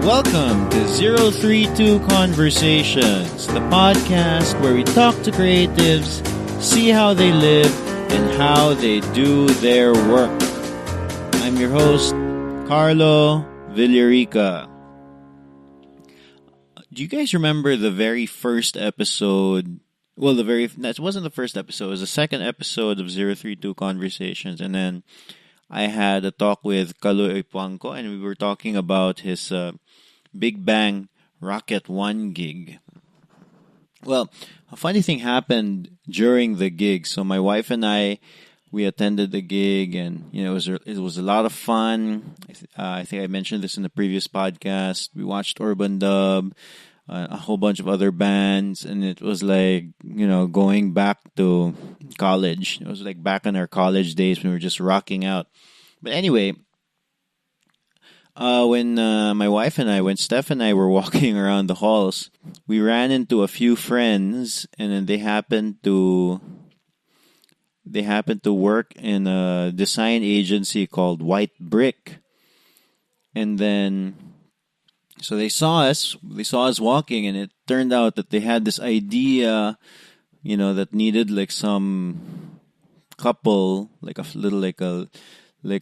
Welcome to Zerothreetwo Conversations, the podcast where we talk to creatives, see how they live, and how they do their work. I'm your host, Carlo Villarica. Do you guys remember the very first episode? Well, that wasn't the first episode. It was the second episode of Zerothreetwo Conversations. And then I had a talk with Kaloy Puangco, and we were talking about his Big Bang Rocket 1 gig. Well, a funny thing happened during the gig. So my wife and we attended the gig, and it was a lot of fun. I think I mentioned this in the previous podcast. We watched Urban Dub, a whole bunch of other bands, and it was like going back to college. It was like back in our college days when we were just rocking out. But anyway, when my wife and when Steph and I were walking around the halls, we ran into a few friends, and then they happened to work in a design agency called White Brick. And then, so they saw us walking, and it turned out that they had this idea, that needed like some couple, like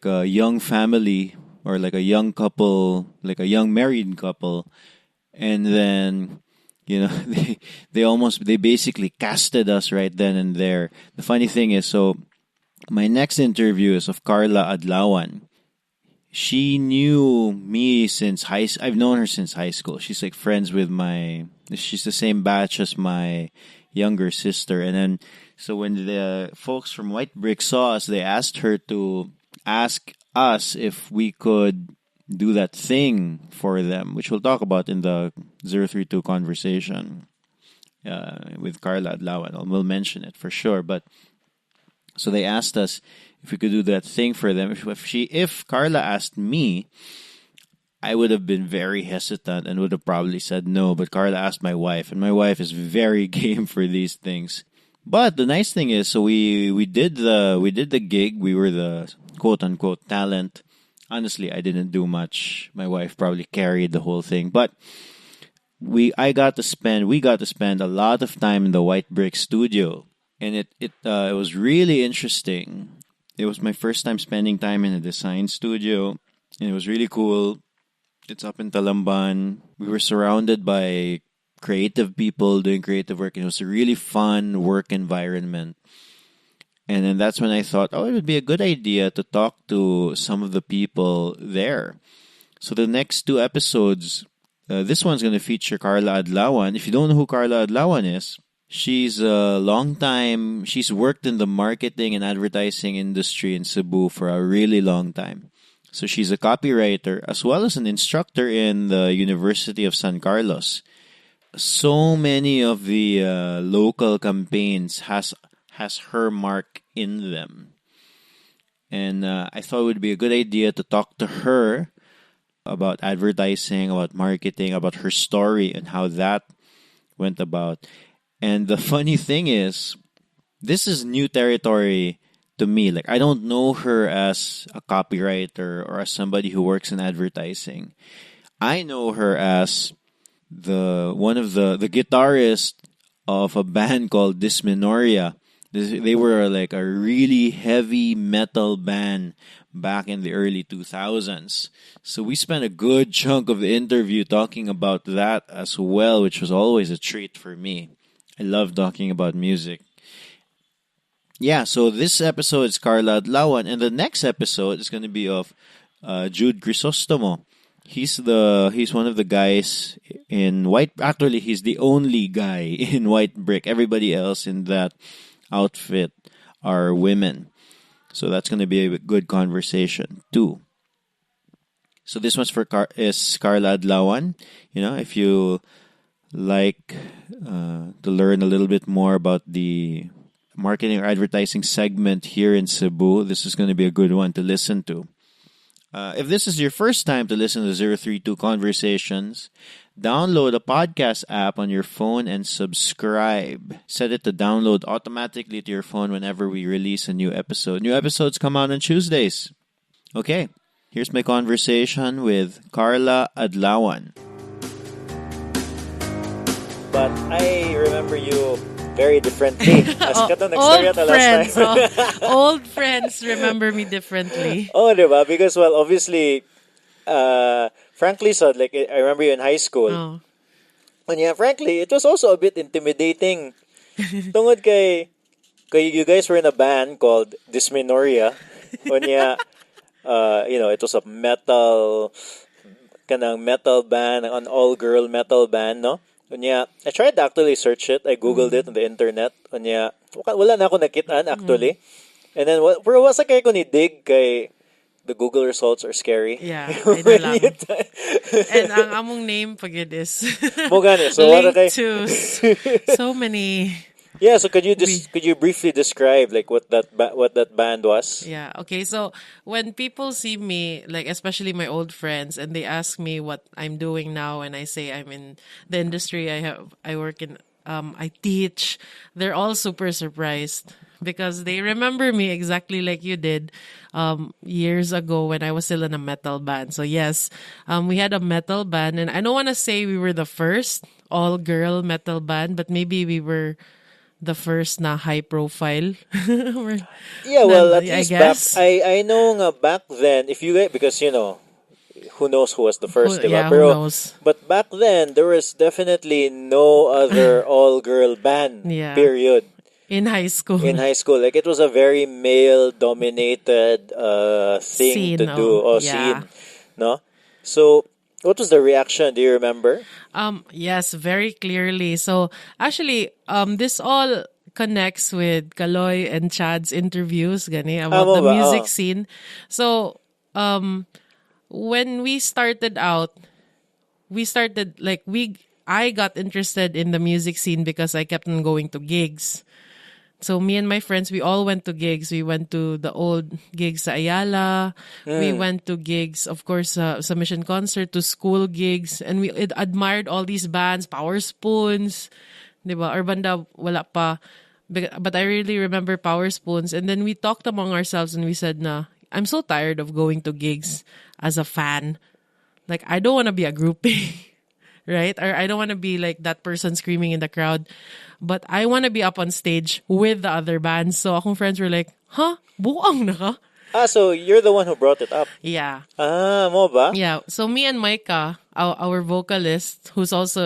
a young family, or like a young couple, like a young married couple. And then, they basically casted us right then and there. The funny thing is, so my next interview is of Carla Adlawan. She knew me since I've known her since high school. She's like friends with she's the same batch as my younger sister. And then, so when the folks from White Brick saw us, they asked her to ask us if we could do that thing for them, which we'll talk about in the 032 conversation with Carla Adlawan. We'll mention it for sure. But so they asked us if we could do that thing for them. If Carla asked me, I would have been very hesitant and would have probably said no. But Carla asked my wife, and my wife is very game for these things. But the nice thing is, so we did the gig. We were the quote unquote talent. Honestly, I didn't do much. My wife probably carried the whole thing. But we got to spend a lot of time in the White Brick studio, and it was really interesting. It was my first time spending time in a design studio, and it was really cool. It's up in Talamban. We were surrounded by creative people doing creative work, and it was a really fun work environment. And then that's when I thought, it would be a good idea to talk to some of the people there. So the next two episodes, this one's going to feature Carla Adlawan. If you don't know who Carla Adlawan is, she's she's worked in the marketing and advertising industry in Cebu for a really long time. So she's a copywriter as well as an instructor in the University of San Carlos. So many of the local campaigns has her mark in them. And I thought it would be a good idea to talk to her about advertising, about marketing, about her story and how that went about. And the funny thing is, this is new territory to me. Like, I don't know her as a copywriter or as somebody who works in advertising. I know her as one of the guitarist of a band called Dysmenorrhea. They were like a really heavy metal band back in the early 2000s. So we spent a good chunk of the interview talking about that as well, which was always a treat for me. I love talking about music. Yeah, so this episode is Carla Adlawan, and the next episode is going to be of Jude Crisostomo. He's one of the guys in White. Actually, he's the only guy in White Brick. Everybody else in that outfit are women. So that's going to be a good conversation too. So this one's is Carla Adlawan. If you like to learn a little bit more about the marketing or advertising segment here in Cebu, this is going to be a good one to listen to. If this is your first time to listen to 032 Conversations, download a podcast app on your phone and subscribe. Set it to download automatically to your phone whenever we release a new episode. New episodes come out on Tuesdays. Okay, Here's my conversation with Carla Adlawan. But I remember you very differently. As katong Old nagstorya ta last friends. time. Old friends remember me differently. Oh, diba? Because, well, obviously, frankly, so, like, I remember you in high school. Oh. And yeah, frankly, it was also a bit intimidating. Tungod kay you guys were in a band called Dysmenorrhea. Kanya, it was a metal band, an all-girl metal band, no? Kanya, I tried to actually search it. I googled it on the internet. Kanya, wala na ako nakitaan actually. And then, pero wasa kay ko ni dig kay the Google results are scary. Yeah, I know lang. And ang among name pag it is Mo gani. So what linked kay to so many. Yeah, so could you briefly describe like what that band was? Yeah, okay. So when people see me, like especially my old friends, and they ask me what I'm doing now, and I say I'm in the industry, I work in I teach, they're all super surprised because they remember me exactly like you did years ago when I was still in a metal band. So yes, we had a metal band, and I don't want to say we were the first all-girl metal band, but maybe we were the first na high profile. Yeah, well, at I least guess. I know nga back then, if you guys, because who knows who was the first, diba? Yeah, who Pero, knows? but back then, there was definitely no other all-girl band, Yeah. period, In high school. in high school. Like, it was a very male-dominated thing to Scene, do, or yeah. scene, no? So, what was the reaction? Do you remember? Yes, very clearly. So actually, this all connects with Kaloy and Chad's interviews gani about Mo the ba? music Oh. scene. So when we started out, I got interested in the music scene because I kept on going to gigs. So me and my friends, we all went to gigs. We went to the old gigs sa Ayala. We went to gigs, of course, sa Mission Concert, to school gigs. And we admired all these bands, Power Spoons, diba? Or banda, wala pa. But I really remember Power Spoons. And then we talked among ourselves and we said na, I'm so tired of going to gigs as a fan. Like, I don't want to be a groupie. Right? Or I don't want to be like that person screaming in the crowd. But I want to be up on stage with the other bands. So akong friends were like, huh? Buang na ka? So you're the one who brought it up. Yeah. Mo ba? Yeah. So me and Micah, our vocalist,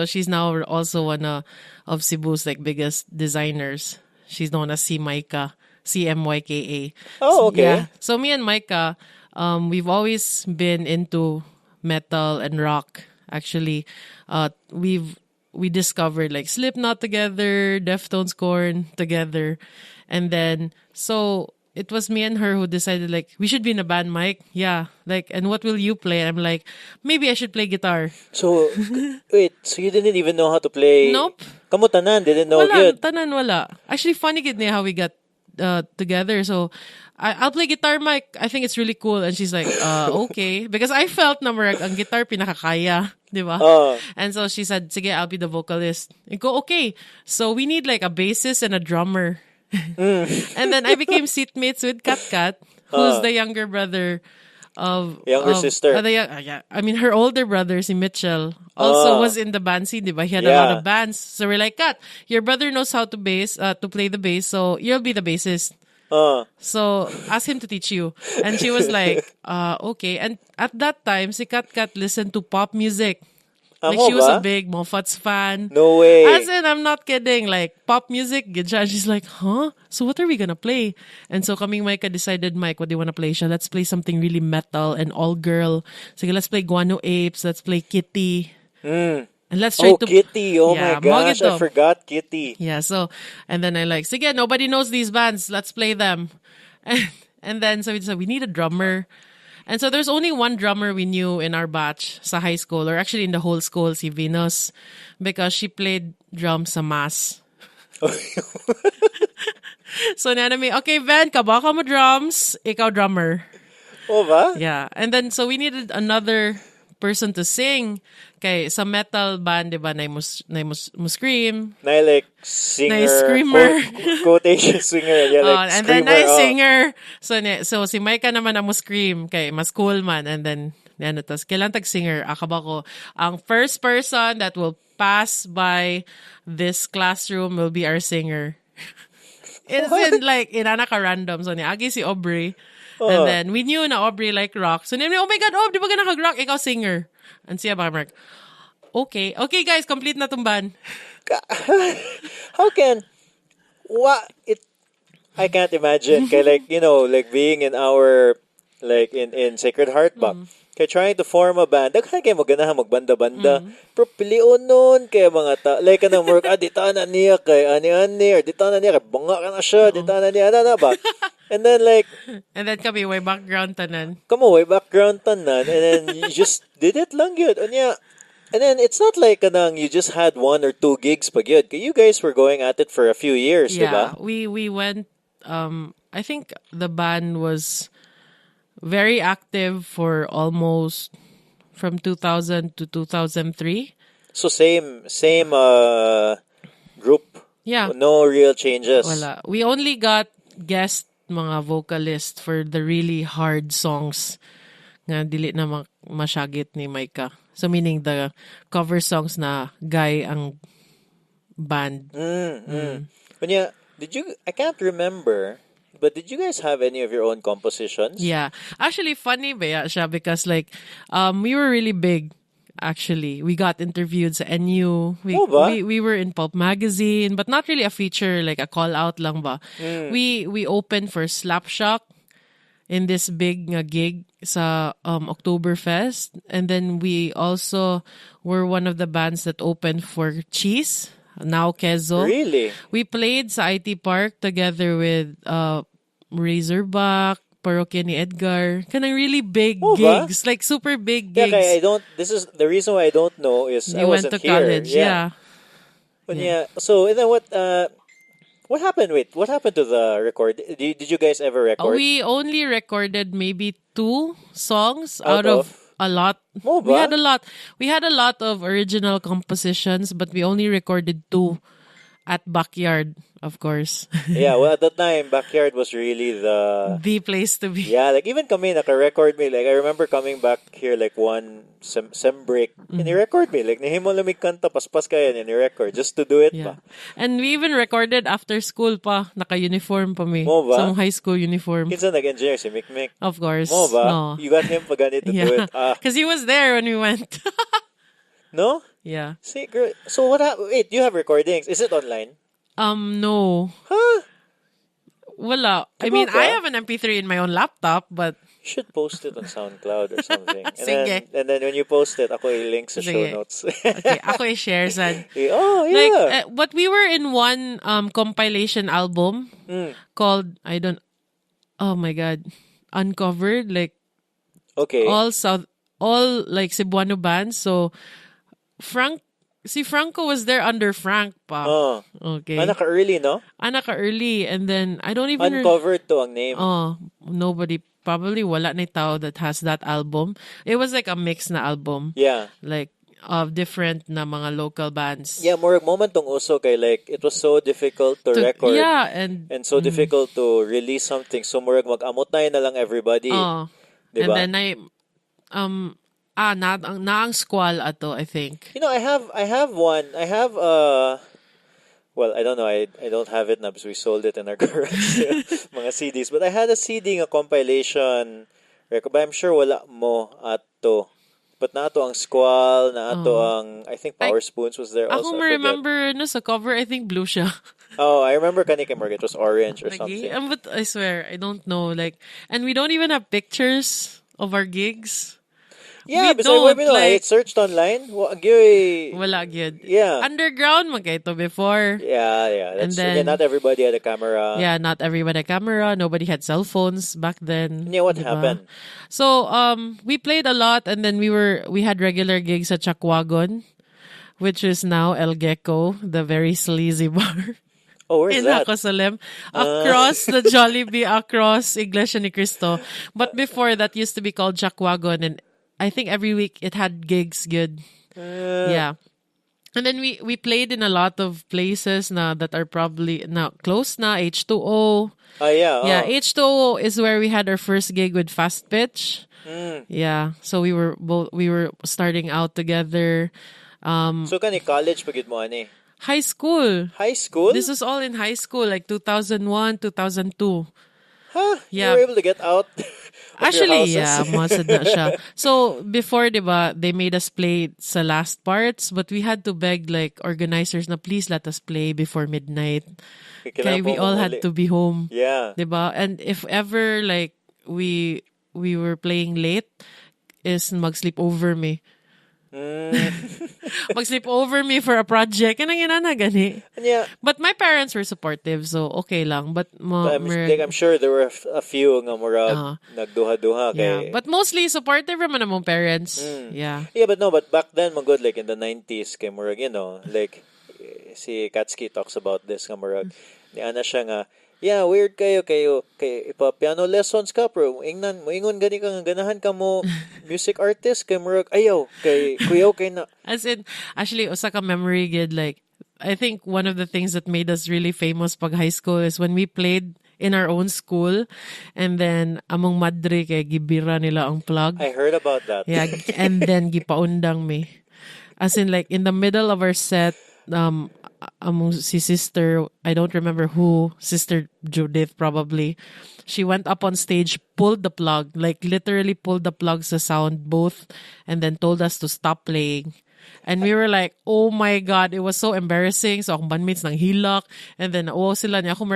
she's now also one of Cebu's like biggest designers. She's known as Micah, CMYKA. Oh, okay. Yeah. So me and Micah, we've always been into metal and rock. Actually, we discovered like Slipknot together, Deftones, Korn together, and then so it was me and her who decided like we should be in a band, Mike. Yeah, like, and what will you play? I'm like, maybe I should play guitar. So wait, so you didn't even know how to play? Nope. Kamu tanan didn't know Wala, good. tanan wala. Actually, funny gid niya how we got together. So I'll play guitar, Mike. I think it's really cool. And she's like, okay. Because I felt na marag ang guitar pinakakaya, di ba? And so she said, sige, I'll be the vocalist. And go, okay. So we need like a bassist and a drummer. And then I became seatmates with Kat, who's the younger brother of sister. Yeah. I mean, her older brother, si Mitchell, also was in the band scene, diba? He had a lot of bands. So we're like, Kat, your brother knows how to play the bass, so you'll be the bassist. So ask him to teach you. And she was like, okay. And at that time, si Kat listened to pop music. Like, she was a big Moffat's fan. No way. As in, I'm not kidding. Like, pop music, ganyan. She's like, huh? So what are we gonna play? And so kaming Micah decided, Mike, what do you wanna play? Siya, let's play something really metal and all girl. So let's play Guano Apes. Let's play Kitty. And let's try to... Kitty. Oh Yeah, my gosh, mga I forgot Kitty. Yeah, so, and then I like, sige, nobody knows these bands. Let's play them. And then, so we decided, we need a drummer. And so there's only one drummer we knew in our batch sa high school, or actually in the whole school, si Venus, because she played drums sa mass. So nanami, okay, Van, kabaka mo drums, ikaw drummer. Oh ba? Yeah. And then, so we needed another person to sing. Kay sa metal band, di ba, na mo scream. Na like singer, screamer. Quotation singer, yeah, like And screamer. then singer. So si Micah naman na mo scream. Kay mas cool man. And then, yan, tas kailan tag-singer. Akaba ko, ang first person that will pass by this classroom will be our singer. It's in like, inana ka random. So, agi si Aubrey. And then, we knew na Aubrey like rock. So, oh my God, di ba ka nag-rock? Ikaw singer. And siya baka Mark, okay, guys, complete na tong band. How can, I can't imagine. Kaya like, like being in our, like in Sacred Heart ba? Kaya trying to form a band, daghan kayo maganahan magbanda-banda. Pero pilion nun kaya mga like kanang work, dita na niya kay ani-ani, or dita na niya kay banga ka na siya, dita na niya, na ba? And then like... And then kami, way background tanan. Way background tanan, and then you just did it lang yun. And then it's not like kanang you just had 1 or 2 gigs pag yun. You guys were going at it for a few years, yeah, diba? We went, I think the band was very active for almost from 2000 to 2003. So same group. Yeah. No real changes. Wala. We only got guest mga vocalist for the really hard songs nga dili na masyagit ni Micah. So meaning the cover songs na guy ang band. But yeah, I can't remember, but did you guys have any of your own compositions? Yeah. Actually, funny ba siya because like, we were really big, actually. We got interviewed sa NU. We were in Pulp Magazine, but not really a feature, like a call-out lang ba. We opened for Slapshock in this big gig sa Oktoberfest. And then we also were one of the bands that opened for Cheese, now Quezzo. Really? We played sa IT Park together with Razorback, Parokya ni Edgar. Kanang really big gigs. Like super big gigs. Yeah, this is the reason why I don't know is you I wasn't went to here. college, yeah. But so and then what happened? Wait, what happened to the record? Did you guys ever record? We only recorded maybe 2 songs out of a lot. We had a lot. We had a lot of original compositions, but we only recorded 2 at Backyard, of course. Yeah, well, at that time, Backyard was really the place to be. Yeah, like even kami naka-record me. Like I remember coming back here like one sem break, and you record me. Like nihimo lamig kanta paspas kaya and you record just to do it pa. And we even recorded after school pa. Naka-uniform pa mi. Mo ba? Some high school uniform. Kinsa nag-engineer si Mikmik? Of course. Mo ba? No. You got him pa ganit to do it. Because he was there when we went. No? Yeah. See, girl. So what wait, you have recordings. Is it online? No. Huh? Wala. I mean, I have an MP3 in my own laptop, but... You should post it on SoundCloud or something. Sige. And then when you post it, ako i-link sa show notes. Okay, ako i-share sad. Oh, yeah. Like, but we were in one compilation album called, oh my God, Uncovered. Like, okay. all like Cebuano bands. So, si Franco was there under Frank pa. Oh. Okay. Naka-early, no? Naka-early. And then, I don't even... Uncovered to ang name. Nobody, probably wala na tao that has that album. It was like a mix na album. Yeah. Like, of different na mga local bands. Yeah, more moment tong uso kay like, it was so difficult to record. Yeah, and so difficult to release something. So, murag mag-amot na lang everybody. Diba? And then, naang squall ato, I think. You know, I have one. I have well, I don't know. I don't have it now because we sold it in our garage. Mga CDs. But I had a CD, a compilation record. But I'm sure wala mo ato. But nato ang squall, nato ang, I think Power Spoons was there also. Ako remember sa cover, I think blue siya. Oh, I remember Kanika Market was orange or something. But I swear, I don't know. Like, and we don't even have pictures of our gigs. Yeah, because I searched online. Wala gyud. Yeah. Underground magkaito before. Yeah. Not everybody had a camera. Yeah, not everybody had a camera. Nobody had cell phones back then. Yeah, what happened? So, we played a lot, and then we had regular gigs at Chakwagon, which is now El Gecko, the very sleazy bar. Oh, where's that? In Hacosalem. Across the Jollibee, across Iglesia ni Cristo. But before, that used to be called Chakwagon, and I think every week it had gigs good. Yeah. And then we played in a lot of places na that are probably now close na, H2O. Yeah. Yeah, H2O is where we had our first gig with Fast Pitch. Yeah. So we were starting out together. So kani college pagid mo ani? High school. High school? This was all in high school, like 2001, 2002. Huh? Yeah. You were able to get out of Actually, your yeah, houses? masad na siya. So, before, diba, they made us play sa last parts, but we had to beg, like, organizers na please let us play before midnight. Kailangan Okay, we po all mamuli. had to be home. Yeah. Diba? And if ever, like, we were playing late, is mag-sleep over me. Mag-sleep over me for a project. Yan ang inana, gani. Yeah. But my parents were supportive, so okay lang. But I'm sure there were a few nga murag nagduha-duha kay. yeah, but mostly supportive naman among parents. Yeah. Yeah, but back then magod like in the 90s kay murag, like si Katsuki talks about this nga murag. Ni ana siya nga, yeah, weird kayo kay ipa piano lessons ka pero moingon gani ka nga ganahan ka mo music artist kay murag ayaw kay kuyaw kay na. As in, actually, usa ka memory gid, like, I think one of the things that made us really famous pag high school is when we played in our own school, and then among madre kay gibira nila ang plug. I heard about that. Yeah, and then gipaundang me. As in, like, in the middle of our set, among si sister, I don't remember who, Sister Judith probably, she went up on stage, pulled the plug, like literally pulled the plug sa sound booth, and then told us to stop playing. And we were like, oh my God, it was so embarrassing. So akong bandmates nang hilak, and then sila niya, ako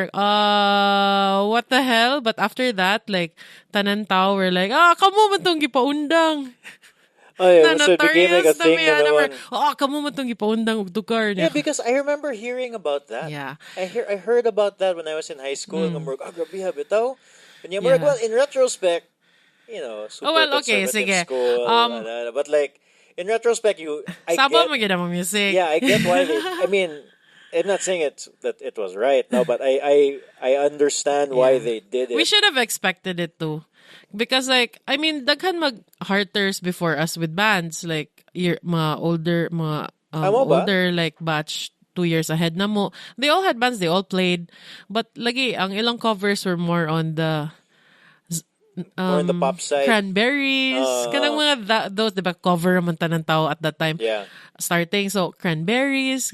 what the hell? But after that, like, tanan tao were like, kamo man tong gipaundang. Oh, yeah, so it became like a thing na naman. Kamo man tong gipaundang og tukar niya. Yeah, because I remember hearing about that. Yeah. I heard about that when I was in high school. Nga murag, grabe ha, bitaw. And Yeah. well, in retrospect, super okay, conservative sige. school. But like, in retrospect, Saba mo gina mo music. Yeah, I get why they, I mean, I'm not saying that it was right, no, but I understand why they did it. We should have expected it too. Because, like, I mean, daghan mag-hearters before us with bands. Like, mga older, older, like, batch 2 years ahead na mo. They all had bands, they all played. But, lagi, ang ilang covers were more on the more on the pop side. Cranberries. Kanang mga those, diba, cover man tanang tao at that time. Yeah. Starting, so, Cranberries,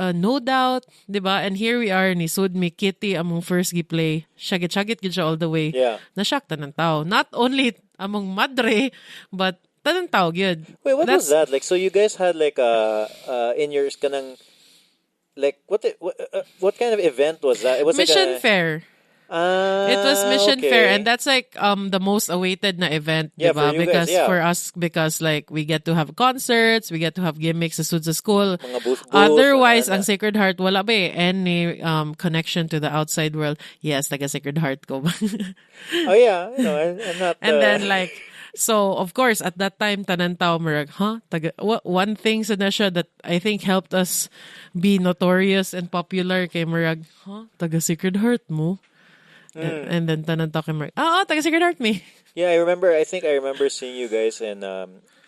No Doubt, diba? And here we are, ni Sud mi Kitty among first gi-play. Shagit-shagit gid siya all the way. Yeah. Nashock tanang tao. Not only among madre, but tanang tao gyud. Wait, what was that? Like, so you guys had like in your kanang like what kind of event was that? It was Mission like Fair. It was Mission okay. Fair, and that's like the most awaited na event, Yeah, diba? for you Because guys, yeah. for us, because like we get to have concerts, we get to have gimmicks sa sud sa school. Mga booth, Otherwise, ano. ang Sacred Heart wala ba any connection to the outside world. Yes, taga Sacred Heart ko. Oh yeah, I'm not. And then like, so of course at that time tanan tao marag, one thing sa na siya that I think helped us be notorious and popular kay marag, taga Sacred Heart mo. And then tanan tao kay marag, taga Sacred Heart me. Yeah, I think I remember seeing you guys in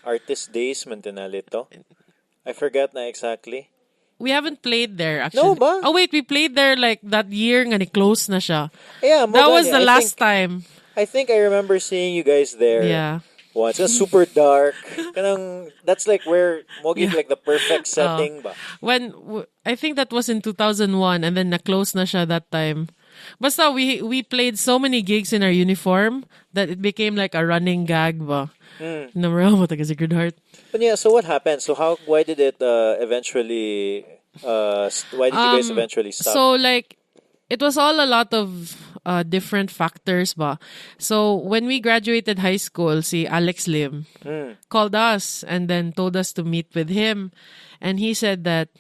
Artist Days Mantinalito. I forgot na exactly. We haven't played there actually. No ba? Oh wait, we played there like that year nga ni close na siya. Yeah, That was the last time. I think I remember seeing you guys there. Yeah. Once. It's super dark. Kanang, that's like where Mogi like the perfect setting ba. I think that was in 2001, and then na-close na siya that time. Basta we played so many gigs in our uniform that it became like a running gag ba. Namara mo taga Sacred Heart. But yeah, so what happened? So why did it eventually why did you guys eventually stop? So like it was all a lot of different factors ba. So when we graduated high school, si Alex Lim called us and then told us to meet with him, and he said that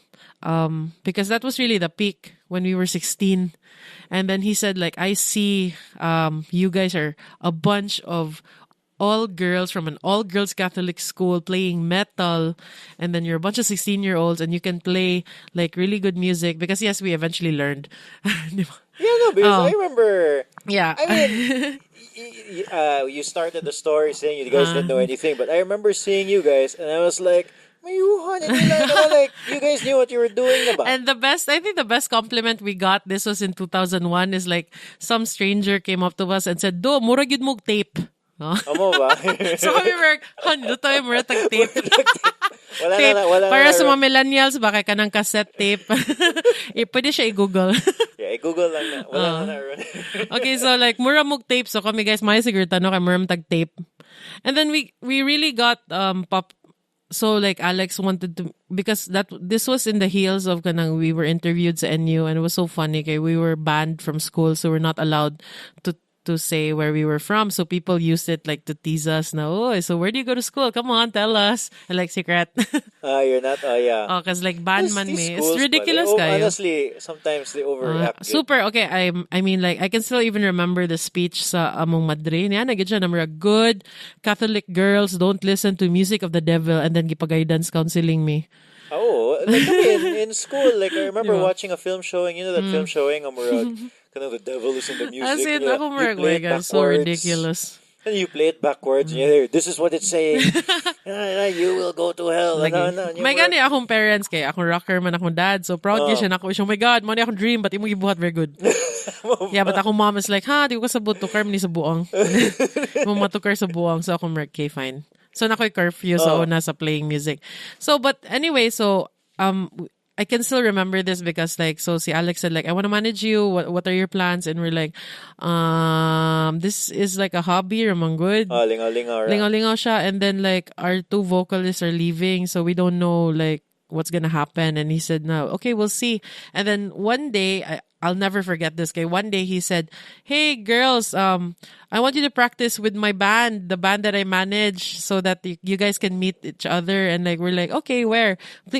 because that was really the peak when we were 16. And then he said, like, I see you guys are a bunch of all girls from an all-girls Catholic school playing metal, and then you're a bunch of 16-year-olds and you can play, like, really good music. Because, yes, we eventually learned. Yeah, no, because I remember... Yeah. I mean, you started the story saying you guys didn't know anything, but I remember seeing you guys, and I was like, mayuhan, hindi lang ako, like, you guys knew what you were doing na ba? And I think the best compliment we got, this was in 2001, is like some stranger came up to us and said, "Do, mura gyud mo tape." Oh. Amo ba? So kami were, ano tayo, mura tag tape. Wala Tape. na. Para sa mga millennials, baka ka ng cassette tape. Pwede siya i-google. Yeah, i-google lang na. Wala na. Okay, so like, mura mong tape. So kami guys, may siguro tanong kay mura tag tape. And then we really got pop. So like Alex wanted to, because this was in the heels of kanang we were interviewed sa NU, and it was so funny kay we were banned from school, so we're not allowed to say where we were from. So people used it like to tease us. Na, oh, so where do you go to school? Come on, tell us. And like secret. You're not. Oh yeah. Oh, cause like ban man me. It's schools, ridiculous, guys. Honestly, sometimes they overreact. Super. Okay, I mean, like, I can still even remember the speech sa among Madre. Niya, nagit siya na mga good Catholic girls don't listen to music of the devil, and then gipag-guidance counseling me. Oh, like in school, like I remember watching a film showing, you know that film showing, kind of the devil is in the music. As in, you ako play it so ridiculous. And you play it backwards, and you hear, this is what it's saying. You will go to hell. May gani akong parents kay akong rocker man akong dad, so proud siya na ako. Oh my God, money akong dream, but imo gibuhat very good. Yeah, but akong mom is like, di ko kasabot to karm ni sa buong. Mo matukar sa buong, so akong okay, fine. So nakoy curfew sa una sa playing music. So but anyway, so I can still remember this because like, so si Alex said like, I want to manage you. What are your plans? And we're like, this is like a hobby, ramang good. Lingaw-lingaw. Lingaw-lingaw siya. And then like our two vocalists are leaving, so we don't know like what's gonna happen. And he said, no, okay, we'll see. And then one day, I'll never forget this guy. One day he said, hey girls, I want you to practice with my band, the band that I manage, so that you guys can meet each other. And like, we're like, okay, where?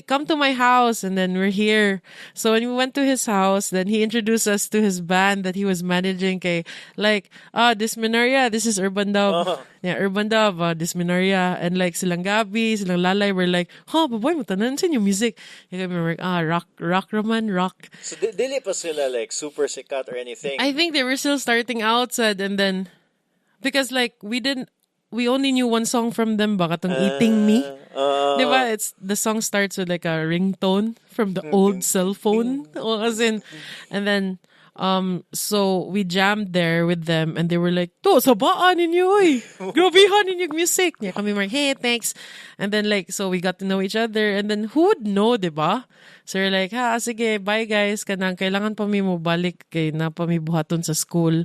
Come to my house. And then we're here. So when we went to his house, then he introduced us to his band that he was managing. Kay, like, Dysmenorrhea, this is Urban Dub. Yeah, Urban Dub, Dysmenorrhea. And like, silang Gabi, silang Lalay, we're like, baboy mo, tanan sa yung music. And we're like, rock Roman, rock. So, dili pa sila like super sikat or anything? I think they were still starting out, and then, because like we only knew one song from them, baka tong Eating Me. Diba? The song starts with like a ringtone from the old cell phone. And then so we jammed there with them, and they were like, to, sabaan ninyo, oy. Grabihan ninyo music. Yeah, kami like, hey, thanks. And then like, so we got to know each other, and then who would know, diba? So we're like, sige, bye guys. Kanang kailangan pa mi mo balik kay na pa mi buhaton sa school.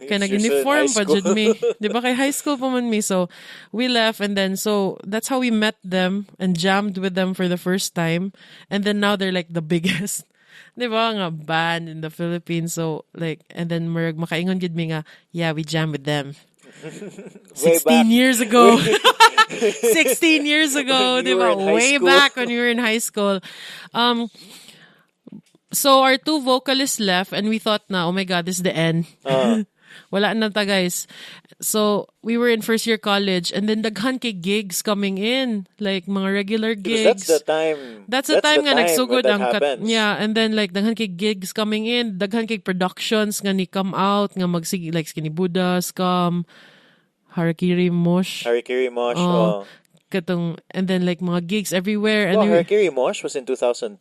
Kaya nag-uniform pa dyan mi. Diba kay high school pa man mi. So we left, and then so that's how we met them and jammed with them for the first time. And then now they're like the biggest. Diba nga band in the Philippines. So like, and then makaingon gid mi nga, yeah, we jammed with them. 16 years ago. 16 years ago, diba? Way back when we were in high school. So our two vocalists left, and we thought na, oh my God, this is the end. Wala na ta, guys. So we were in first year college, and then daghan kay gigs coming in, like mga regular gigs. That's the time. That's the time nga nagsugod ang happens. and then like daghan kay gigs coming in, daghan kay productions nga ni come out nga magsige like Skinny Buddha, Scum, Harakiri Mosh. Katong, and then like mga gigs everywhere. And Harakiri Mosh was in 2002?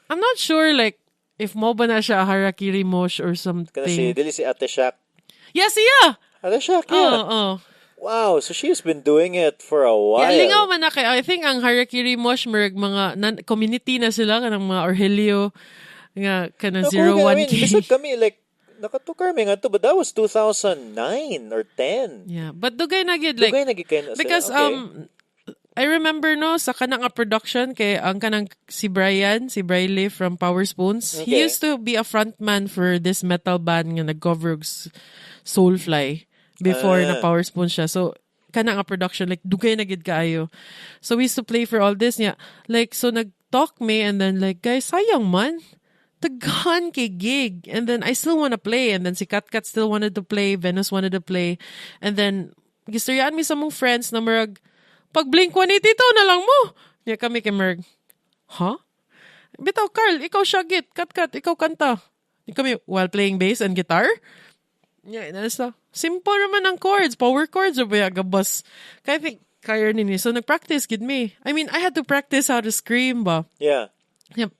I'm not sure like if mo ba na siya Harakiri Mosh or something. Kasi dili si Ate Shak. Yes, yeah. Ate Shak, yeah. Wow, so she's been doing it for a while. Yeah, lingaw man na kay, I think ang Harakiri Mosh mga community na sila kanang mga Orhelio nga kanang 01K. Bisag kami like nakatukar mi nga to, but that was 2009 or 10. Yeah, but dugay na gid like because I remember no sa kanang production kay ang kanang si Briley from Power Spoons. Okay. He used to be a frontman for this metal band nga nag-cover Soulfly before na Power Spoons siya. So kanang production like dugay na gid kaayo. So we used to play for all this niya. Like so nag-talk me, and then like guys, sayang man. Daghan kay gig. And then I still want to play. And then si Kat still wanted to play. Venus wanted to play. And then gistoryaan mi sa mong friends na marag, pag Blink-182 na lang mo. Niya kami kay Merg, Bitaw, Carl, ikaw siya git. Kat, ikaw kanta. Niya kami, while playing bass and guitar. Yeah, nasa. Simple naman ang chords. Power chords o ba gabas. Kaya think, kaya nini. So, nag-practice, gid me. I mean, I had to practice how to scream ba. Yeah. Yep.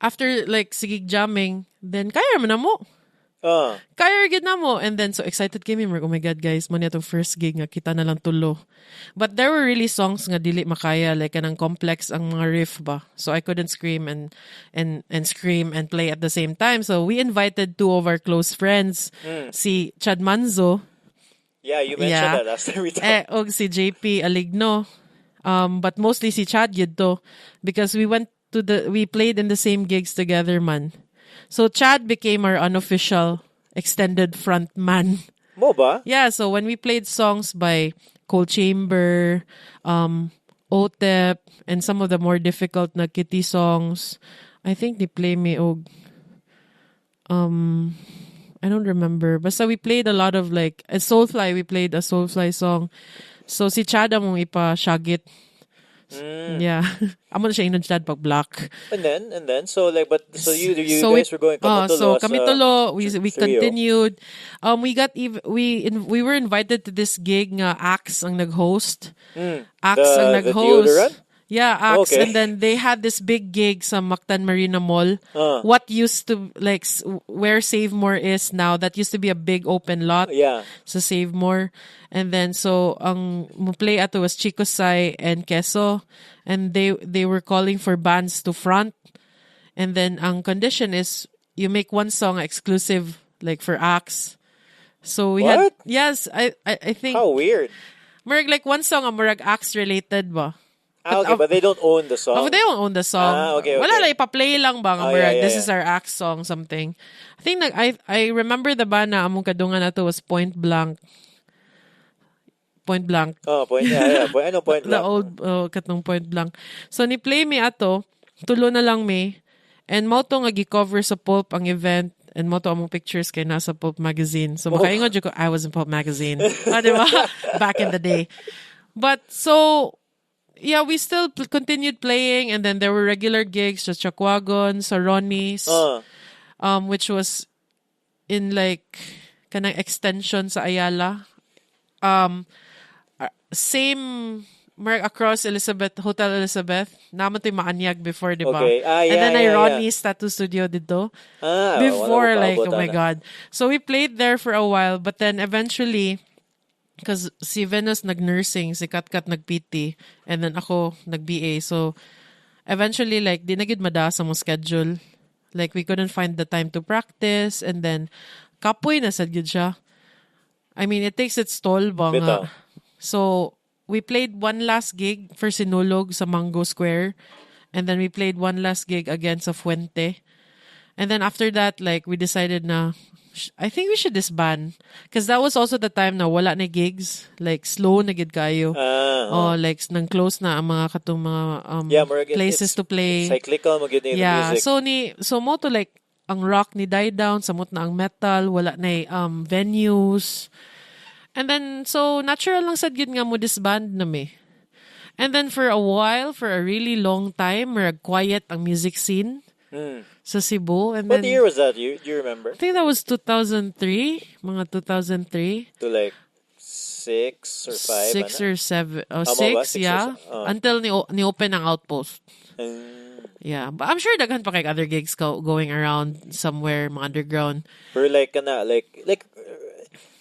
After, like, sigig jamming, then kaya naman na mo. Uh, Kaya gid na mo. And then, so excited kami. Oh my God, guys. Muna itong first gig nga. Kita na lang tulo. But there were really songs nga dili makaya. Like, kanang complex ang mga riff ba. So, I couldn't scream and scream and play at the same time. So, we invited two of our close friends. Si Chad Manzo. yeah, you mentioned that last time we talked. Og si JP Aligno. But mostly si Chad yun to. Because we played in the same gigs together, man. So Chad became our unofficial extended front man. Mo ba? Yeah, so when we played songs by Cold Chamber, OTEP, and some of the more difficult na kitty songs, I think they play me I don't remember. Basta we played a lot of like a Soulfly. We played a Soulfly song. So si Chad among ipa-shagit. Yeah. Amo na siya inon Chad pag black. And then, so like, but so you So guys were going Kamitulo. so Kamitulo, we trio. continued. We were invited to this gig nga Axe ang nag-host. Axe ang The nag-host. deodorant? Yeah, Axe. Okay. And then they had this big gig sa Mactan Marina Mall. What used to, like, where Save More is now, that used to be a big open lot. Yeah. So Save More. And then, so, ang play ato was Chico Sai and Queso. And they were calling for bands to front. And then, ang condition is, you make one song exclusive, like, for Axe. So we had, What? yes, I think, How weird. Murag, like, one song, murag Axe related ba? Okay, but they don't own the song. Oh, they don't own the song. Okay. Wala lang, ipa-play lang ba? Oh, Murag, yeah, this yeah. is our Axe song, something. I think, I remember the band na among kadungan na to was Point Blank. Point Blank. Oh, point. Yeah. I know Point The Blank. old katong Point Blank. So ni play me ato, tulo na lang me. And mo to nga gi-cover sa Pulp ang event, and mo to among pictures kay nasa Pulp magazine. So makaingon jud ko I was in Pulp magazine. Diba? Back in the day. But so yeah, we still continued playing, and then there were regular gigs sa Chakwagon, sa Ronnie's, which was in like kanang extension sa Ayala. Same across Hotel Elizabeth. Naman to yung Maanyag before, di ba? Okay. And then yeah. Ronnie's tattoo studio dito. Before, wala like, ko oh my paabot, God. So we played there for a while, but then eventually, because si Venus nag-nursing, si Katkat nag-PT, and then ako nag-BA. So eventually, like, di na gid mada sa mong schedule. Like, we couldn't find the time to practice, and then kapoy na sad gid siya. I mean, it takes its toll ba nga. Bitaw. So, we played one last gig for Sinulog sa Mango Square. And then we played one last gig again sa Fuente. And then after that, like, we decided na, I think we should disband. Because that was also the time na wala na gigs. Like, slow na gid kayo. Like, nang close na ang mga katong mga places to play. Cyclical mo gid yung music. So mo to like, ang rock ni die down, samot na ang metal, wala na venues. And then, so, natural lang sad gid nga mo disband na me. And then, for a while, for a really long time, marag quiet ang music scene sa Cebu. And What then, year was that? Do you remember? I think that was 2003, mga 2003. To like 6 or 5? 6 or 7. Oh, Tama ba? 6, yeah. Until ni-open ang Outpost. Yeah. But I'm sure daghan pa kay other gigs going around somewhere, mga underground. Or like,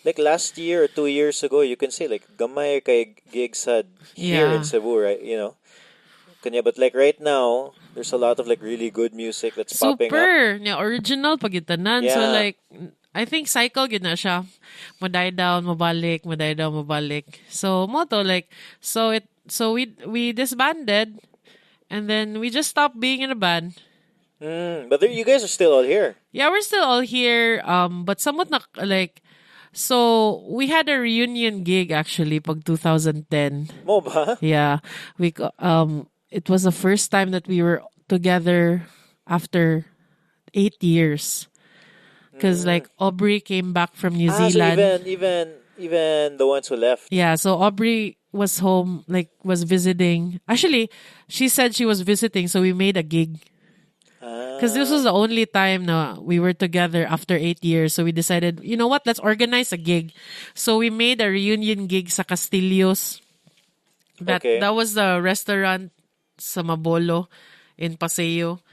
like last year or 2 years ago, you can say like gamay kay gigs had here in Cebu, right? You know, kanya. But like right now, there's a lot of like really good music that's popping up. Super, yeah, original pagitanan. So Yeah. like, I think cycle gid na siya. Mo die down, mabalik, mo die down, mabalik. So mo to like, so we disbanded, and then we just stopped being in a band. But you guys are still all here. Yeah, we're still all here. But somewhat na like. So, we had a reunion gig actually pag 2010. Mo ba? Yeah. It was the first time that we were together after 8 years. Because like Aubrey came back from New Zealand. So even the ones who left. Yeah, so Aubrey was home, like was visiting. Actually, she said she was visiting, so we made a gig. Because this was the only time na we were together after 8 years. So we decided, you know what, let's organize a gig. So we made a reunion gig sa Castillos. That was the restaurant sa Mabolo in Paseo.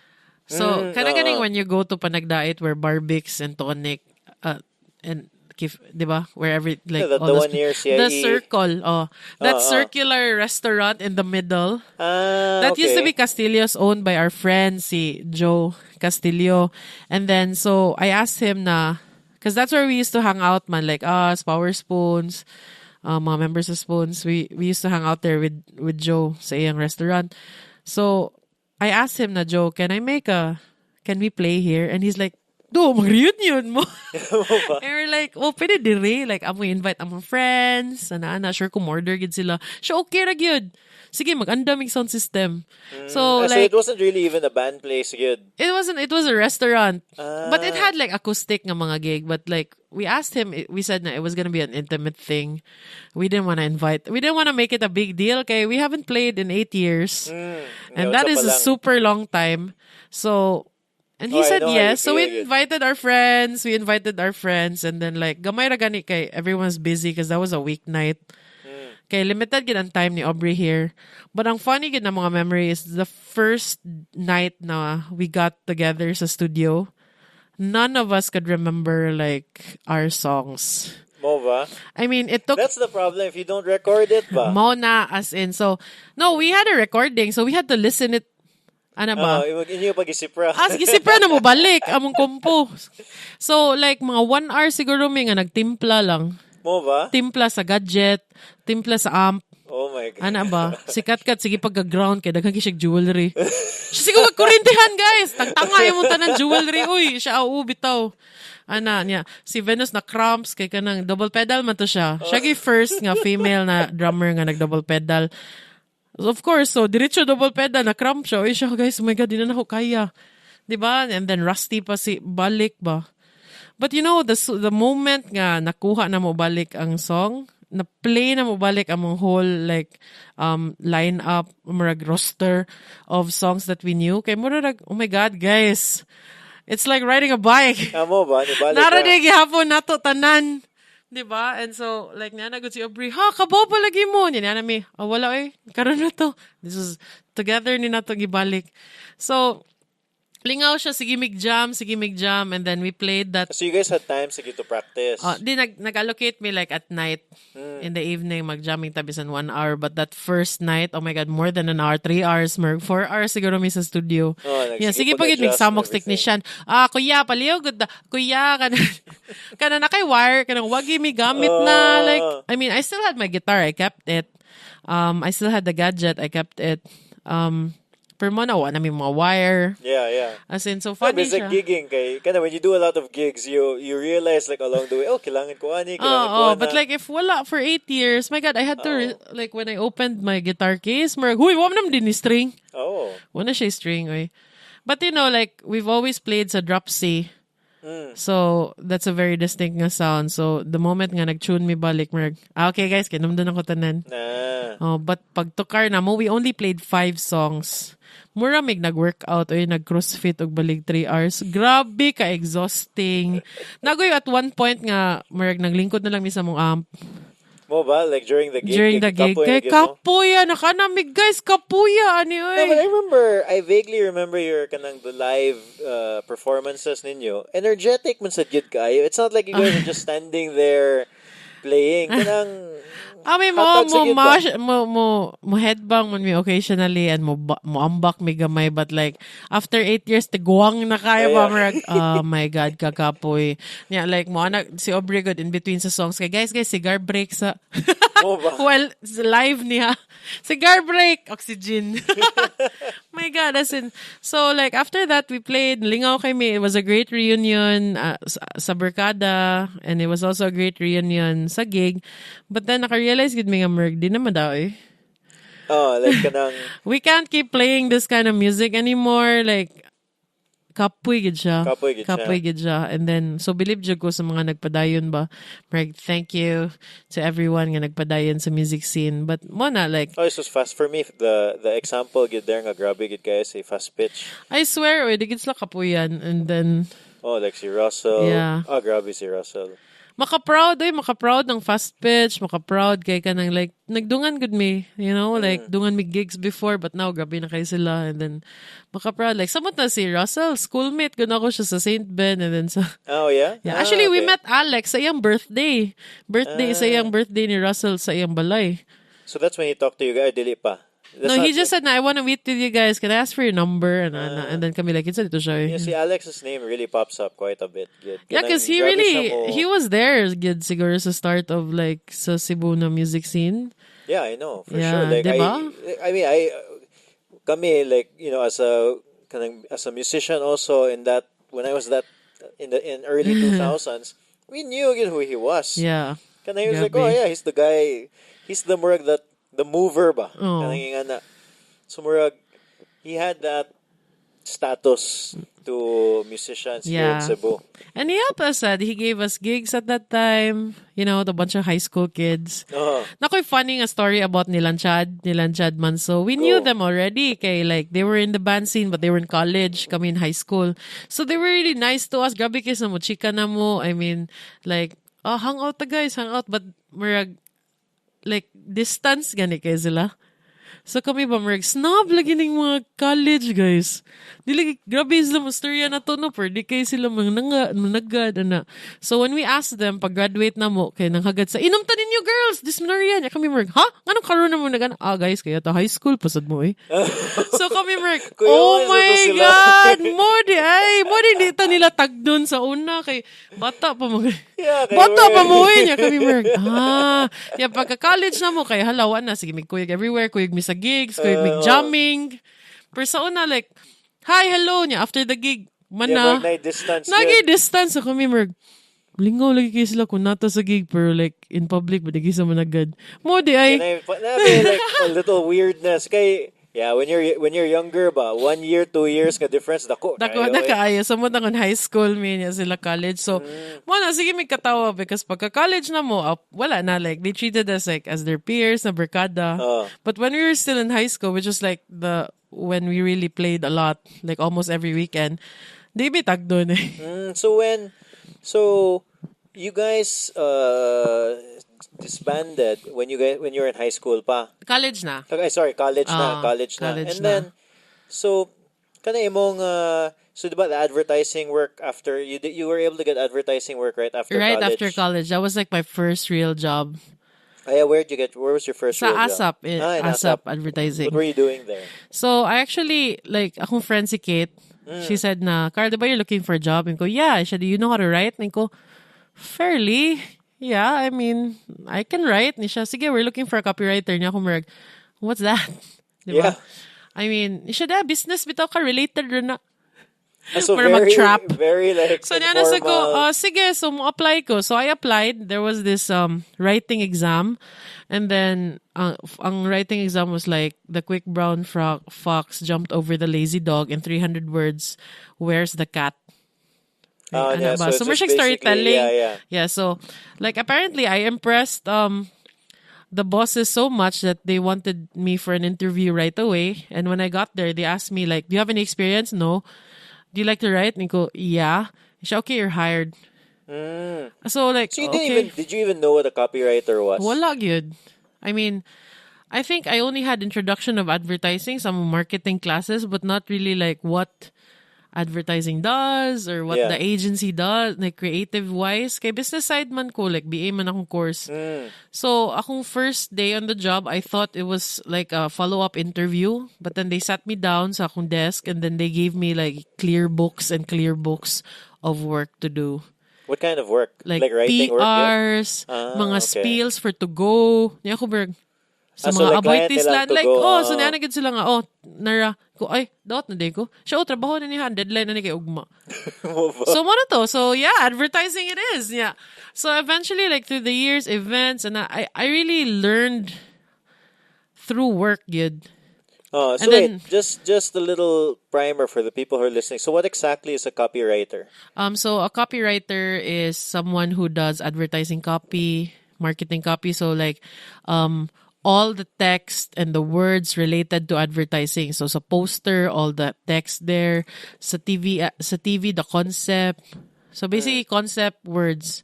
So, kanaganing when you go to Panagdait where Barbix and Tonic and diba? Wherever like the all one near CIE. the circle, that circular restaurant in the middle. That used to be Castillo's, owned by our friend si Joe Castillo. And then so I asked him na, because that's where we used to hang out, man, like us, Power Spoons, mga members of Spoons. We used to hang out there with Joe sa iyang restaurant. So I asked him na, Joe, can we play here? And he's like, do, mag-reunion mo. And we're like, oh, pwede dire. Like, amo invite ang mga friends. Ana, sure kung order gid sila. So, okay ra gyud. Sige, mag-andamig sound system. So it wasn't really even a band place, good. It was a restaurant. But it had like acoustic nga mga gig. But like, we asked him, we said na it was gonna be an intimate thing. We didn't want to make it a big deal. Okay, we haven't played in 8 years. And that is a super long time. So, and he said yes. So we invited our friends. And then like, gamay ra gani kay everyone's busy because that was a weeknight. Kay limited gid ang time ni Aubrey here. But ang funny gid na mga memory is the first night na we got together sa studio, none of us could remember like our songs. Mo ba? I mean, it took... That's the problem if you don't record it ba? Mo na, as in. So, no, we had a recording. So we had to listen it. Ano ba? Inyo pag-isipra. Gisipra na mo balik. Among kompo. So, like, mga 1 hour siguro may nga nagtimpla lang. Mo ba? Timpla sa gadget. Timpla sa amp. Oh my God. Ano ba? Sikat-kat, sige pagka-ground kaya daghang siya jewelry. Siya sige magkurintihan, guys. Tagtanga yung tanan jewelry. Uy, siya bitaw. Ana niya. Si Venus na cramps kay kanang double pedal man to siya. Siya first nga female na drummer nga nag-double pedal. Of course, so diretso double pedal na cramp siya. Uy, siya guys, oh my God, di na ako kaya. Diba? And then rusty pa si balik ba. But you know, the moment nga nakuha na mo balik ang song, na-play na mo balik ang whole like line-up, marag roster of songs that we knew. Kay murag, oh my God, guys. It's like riding a bike. Amo ba? Naradig gihapon nato tanan. Diba? And so, like, nanagod si Aubrey, kabaw pa lagi mo. Yan na mi, wala karon na to. This is, together ni nato gibalik. So, lingaw siya, sige mig jam, and then we played that. So you guys had time sige to practice? Nag-allocate me like at night, in the evening, mag-jamming tabisan 1 hour. But that first night, oh my God, more than an hour, 3 hours, 4 hours siguro mi sa studio. Sige pagit mig samox technician. Kuya, paliw, good. Kuya, kana na kay wire, kanang wagi mi gamit na. Like, I mean, I still had my guitar, I kept it. I still had the gadget, I kept it. Per mo na may mga wire. Yeah. As in, so funny siya. Like gigging kay kana when you do a lot of gigs, you realize like along the way, kailangan ko ani, but like if wala for 8 years, my God, I had to like when I opened my guitar case, marag, huy, wala naman din ni string. Wala siya string, oy. But you know, like we've always played sa drop C. So that's a very distinct nga sound. So the moment nga nag-tune mi balik, marag, okay guys, kinumdon ako tanan. But pag tukar na mo, we only played 5 songs. Mura mig nag-workout o nag-crossfit og balig 3 hours. Grabe ka exhausting. Nagoy at one point nga marag naglingkod na lang mi sa mong amp. Mo ba? Like during the gig? During the gig. Kay kapuya. Nakanamig guys. Kapuya. Ano yun? No, but I vaguely remember your kanang the live performances ninyo. Energetic man sa gid kayo. It's not like you guys are just standing there playing. Kanang mo headbang man mi occasionally and mo ambak mi gamay, but like after 8 years tiguang na kaya ba marag, oh my God, kakapoy. Yeah, like mo anak si Aubrey good in between sa songs kay guys cigar break sa well live niya cigar break oxygen. My God, as in, so like after that we played lingaw kay mi. It was a great reunion sa Barkada, and it was also a great reunion sa gig. But then naka-realize gid mi nga merg di naman daw like kanang we can't keep playing this kind of music anymore. Like kapoy gid siya. Kapoy gid siya. Kapoy gid siya. And then, so believe jud ko sa mga nagpadayon ba. Like, thank you to everyone nga nagpadayon sa music scene. But mo na, like, Oh, this was fast for me. The example gid there nga grabe gid guys, a fast pitch. I swear, di gid sila kapuyan. And then, Oh, like si Russell. Yeah. Oh, grabe si Russell. makaproud ng fast pitch, makaproud kay kanang like nagdungan gud me, you know, like dungan me gigs before but now grabe na kay sila and then makaproud like samot na si Russell, schoolmate gud ako siya sa St. Ben and then sa Oh, yeah? yeah. Actually, we okay. met Alex sa iyang birthday. Sa iyang birthday ni Russell sa iyang balay. So that's when he talked to you guys, dili pa. That's No, not- he just said, "I want to meet with you guys. Can I ask for your number?" And then kami like, "It's dito siya." You see, Alex's name really pops up quite a bit. Good. Yeah, because he Grabe really, siya mo. he was there, good siguro sa start of like sa Cebu na music scene. Yeah, I know for Yeah, sure. Like diba? kami like as a musician also in that when I was that in early 2000s, we knew again who he was. Yeah. Kana he was like, Grabe. oh yeah, he's the guy. He's the murag that the mover ba. Oh. Kanang nga na. So murag he had that status to musicians here in Yeah. Cebu. And he helped us. He gave us gigs at that time. You know, the bunch of high school kids. Oh. Nakoy funny nga story about Nilan Chad Manso. We knew Oh. them already. Kay like they were in the band scene but they were in college. Kami in high school. So they were really nice to us. Grabe kis na mo, chika na mo. I mean, like, oh, hang out ta guys, hang out. But murag, like, distance gani kay sila. So kami ba, marag, snob lagi ng mga college guys. Dili, grabe sila mo storya na to, no? Pero di kayo sila managad, ana. So when we asked them, pag-graduate na mo, kaya nanghagad sa, inom ta ninyo girls, Dysmenorrhea. Kami marag, ha? Anong karoon na mo nag guys, kaya ta high school, pasad mo eh. So kami marag, Kuya, oh ano my to sila? God, mo di ta nila tagdon sa una, kay bata pa mo. Yeah, kay Bata we're- pa mo eh niya kami marag. Yeah, pagka-college na mo, kay halawan na. Sige, may kuyag everywhere. Kuyag mi sa gigs, kuyag mi jamming. Pero sa una, like, hi, hello niya. After the gig, Yeah, mana. mag distance. Nagi-distance. So kami marag, lingaw lagi kayo sila kung nata sa gig, pero like, in public, ba di sa managad. Mo di ay, Like a little weirdness kay yeah when you're younger ba 1 year 2 years ka difference dako Dako na kaayo. Sa mga kon high school, niya sila college. So, mo na, sige may katawa because pagka-college na mo, wala na. Like, they treated us like as their peers, na barkada. But when we were still in high school, which was like when we really played a lot, like almost every weekend, di bitag doon eh. so you guys disbanded when you were in high school pa. College na. Okay, sorry, college na. college And na. then so kana imong so diba the advertising work after you were able to get advertising work right after Right college. after college. That was like my first real job. Yeah, where was your first Sa real job? ASAP. In ASAP advertising. What were you doing there? So, I actually, like, akong friend si Kate, she said na, Carla, diba you're looking for a job? And ko, yeah. She said, do you know how to write? And ko, fairly. Yeah, I mean, I can write. And siya, sige, we're looking for a copywriter. Niya ako marag, what's that? Diba? Yeah. I mean, siya da, business bitaw ka, related rin na. So Para very, mag-trap. very like So, niya nasa ko, informal. sige, so mo apply ko. So, I applied. There was this writing exam. And then, ang writing exam was like, the quick brown fox jumped over the lazy dog in 300 words. Where's the cat? Yeah, so it's more just siyang storytelling. basically- yeah. Yeah, so, like, apparently, I impressed the bosses so much that they wanted me for an interview right away. And when I got there, they asked me, like, do you have any experience? No. Do you like to write? And I go, yeah. Siya, okay, you're hired. So, like, So you okay. did you even know what a copywriter was? Wala gyud. I mean, I think I only had introduction of advertising, some marketing classes, but not really like what advertising does or what Yeah. the agency does, like creative wise. Kay business side man ko, like BA man akong course. So, akong first day on the job, I thought it was like a follow-up interview. But then they sat me down sa akong desk and then they gave me like clear books of work to do. What kind of work? Like writing work? Yeah? PRs, mga okay. spiels for to go. Niya ko berg. Sa so mga like client avoidance nila land. to Like, go, so nanagad sila nga, nara, ko, ay, daot na day ko. Siya, trabaho na niya, deadline na ni kay ugma. So, mo na to. So, yeah, advertising it is. Yeah. So, eventually, like, through the years, events, and I really learned through work, yun. So And wait, then, just a little primer for the people who are listening. So what exactly is a copywriter? so a copywriter is someone who does advertising copy, marketing copy. So like, all the text and the words related to advertising. So sa poster, all the text there. Sa TV, the concept. So basically, concept words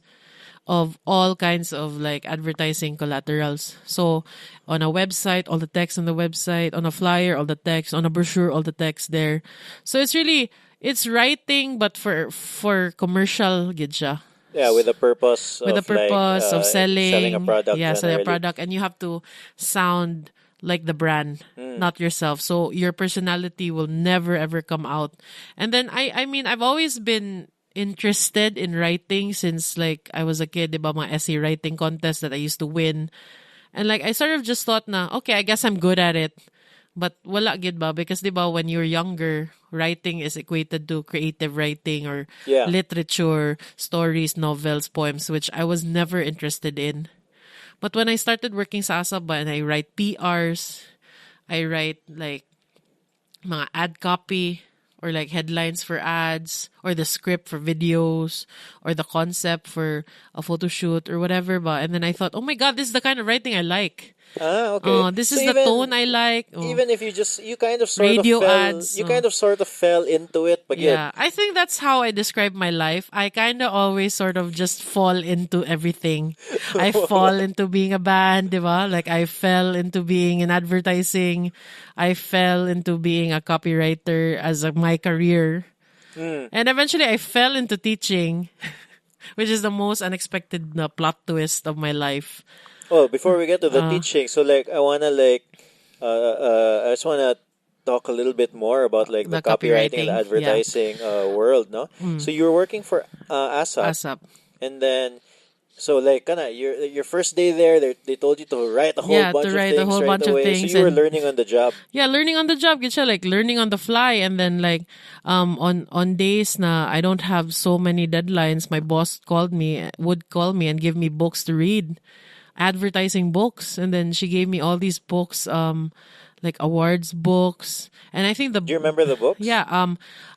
of all kinds of like advertising collaterals. So on a website, all the text on the website, on a flyer, all the text, on a brochure, all the text there. So it's writing but for commercial gid siya. Yeah, with the purpose With the of like purpose of selling a selling, product yeah, selling a generally. product, and you have to sound like the brand, not yourself. So your personality will never ever come out. And then I mean I've always been interested in writing since like I was a kid, diba, mga essay writing contest that I used to win. And like I sort of just thought na, okay, I guess I'm good at it. But wala gid ba? Because diba when you're younger, writing is equated to creative writing or Yeah. literature, stories, novels, poems, which I was never interested in. But when I started working sa Asaba and I write PRs, I write like mga ad copy or like headlines for ads or the script for videos or the concept for a photo shoot or whatever ba. And then I thought, oh my God, this is the kind of writing I like. Okay. This So is the tone I like. even if you kind of Radio ads. sort of fell into it, but Yeah, I think that's how I describe my life. I kind of always sort of just fall into everything. I fall into being a band, diba? Like I fell into being in advertising. I fell into being a copywriter as my career. And eventually I fell into teaching, which is the most unexpected plot twist of my life. Oh, before we get to the teaching, so like I just wanna talk a little bit more about like the The copywriting and the copywriting, yeah. advertising world, no? So you were working for ASAP, ASAP. and then so like kinda your first day there, they told you to write a whole Yeah, bunch to of write a things whole right bunch of away. So things you were and learning on the job. yeah, learning on the job, get siya, like learning on the fly, and then like on days na I don't have so many deadlines, my boss would call me and give me books to read, advertising books, and then she gave me all these books, like awards books, and I think Do you remember the books? yeah,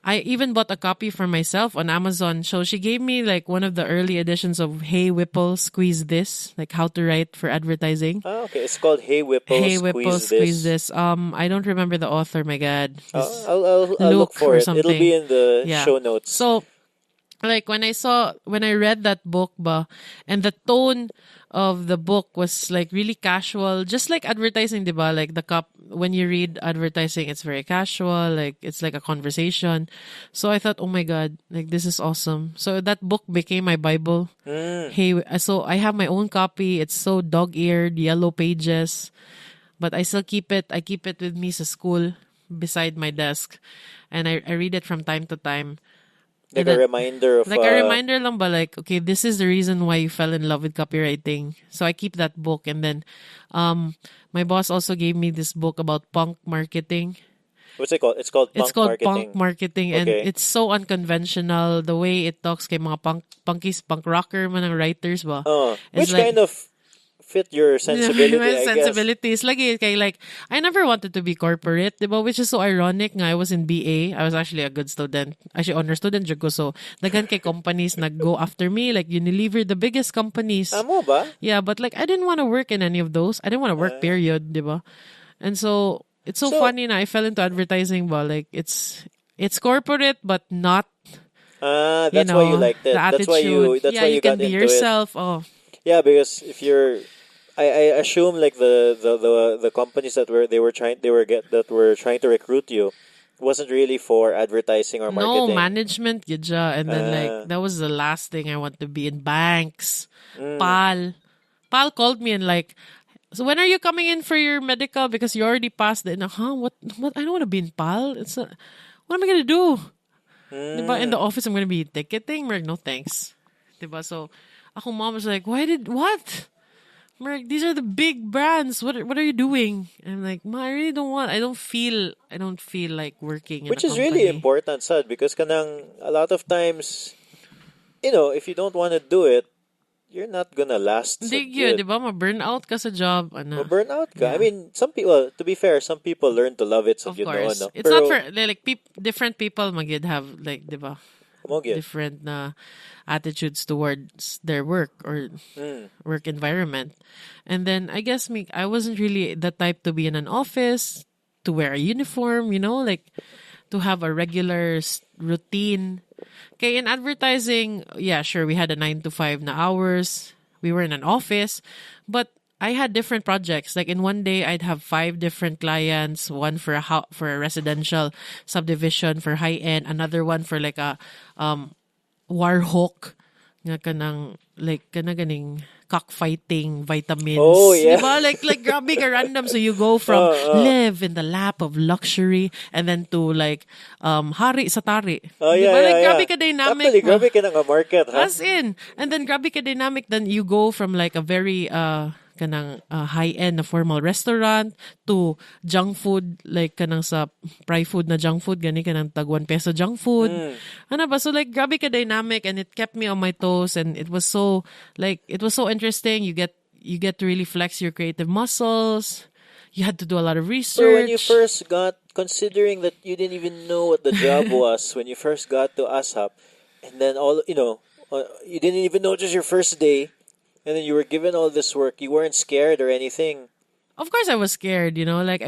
I even bought a copy for myself on Amazon. So she gave me like one of the early editions of Hey Whipple, Squeeze This, like how to write for advertising. Oh, okay. It's called Hey Whipple, Hey Whipple, Squeeze Squeeze This. This. I don't remember the author. My God, this I'll look Luke for or it. It'll something. be in the Yeah. show notes. So like when I read that book ba, and the tone of the book was like really casual, just like advertising, diba? Like when you read advertising, it's very casual, like it's like a conversation. So I thought, oh my God, like this is awesome. So that book became my Bible. Hey, so I have my own copy. It's so dog-eared, yellow pages, but I still keep it. I keep it with me sa school beside my desk, and I read it from time to time. Like And a then- reminder of like a reminder lang ba, like, okay, this is the reason why you fell in love with copywriting. So I keep that book. And then my boss also gave me this book about punk marketing. what's it called? It's called It's punk called marketing. punk marketing, and Okay. it's so unconventional. The way it talks kay mga punkies, punk rocker man ang writers ba. Which It's like, kind of fit your sensibility, my I guess. sensibilities. Lagi kay like, I never wanted to be corporate, diba? Which is so ironic nga. I was in BA. I was actually a good student. Actually, honor student jud ko. So, daghan kay companies nag-go after me. Like, Unilever, the biggest companies. Amo ba? Yeah, but like, I didn't want to work in any of those. I didn't want to work, period, diba? And so, it's so funny na I fell into advertising ba. Like, it's corporate, but not, That's why you liked it. the attitude. That's yeah, why you you can got be into yourself. Oh, it. Yeah, because if you're I assume like the companies that were trying to recruit you wasn't really for advertising or no, marketing. management, gidja. And then, like, that was the last thing I want to be in banks. Pal called me and, like, so when are you coming in for your medical? Because you already passed it. And, what? I don't want to be in Pal. What am I going to do? Diba? In the office, I'm going to be ticketing. Merg, no thanks. Diba? So, ako mom was like, what? Merg, these are the big brands. What are you doing? And I'm like, Ma, I really don't want. I don't feel like working in Which a is really company. important, sad, because kanang a lot of times, if you don't want to do it, you're not gonna last so Hindi yun, di good. ba? Ma-burnout ka sa job. Ano? Ma-burnout ka. I Yeah. mean, some people, to be fair, some people learn to love it sa Of yun noon, course. no? It's not Pero, for, like, different people magid have, like, di ba? mo yun. Different na attitudes towards their work or work environment. And then I guess I wasn't really the type to be in an office, to wear a uniform, like to have a regular routine. Okay, in advertising, yeah, sure, we had a 9 to 5 na hours. We were in an office, but I had different projects. Like in one day, I'd have 5 different clients. One for a residential subdivision for high end. Another one for like a warhawk nga kanang like ganing cockfighting vitamins. Oh, yeah. Diba? Like grabe ka random. So you go from live in the lap of luxury and then to like hari sa tari. Oh, Diba? yeah, Like yeah, grabe yeah. ka dynamic. Actually, grabe ka na nga market, ha? As in. And then grabe ka dynamic. Then you go from like a very kanang high-end na formal restaurant to junk food, like kanang sa fry food na junk food, gani kanang tag 1 peso junk food. Ano ba? So like grabe ka dynamic and it kept me on my toes and it was so interesting. You get to really flex your creative muscles. You had to do a lot of research. So when you first got, considering that you didn't even know what the job was when you first got to ASAP, and then you didn't even know it was your first day, and then you were given all this work, you weren't scared or anything. Of course, I was scared. Like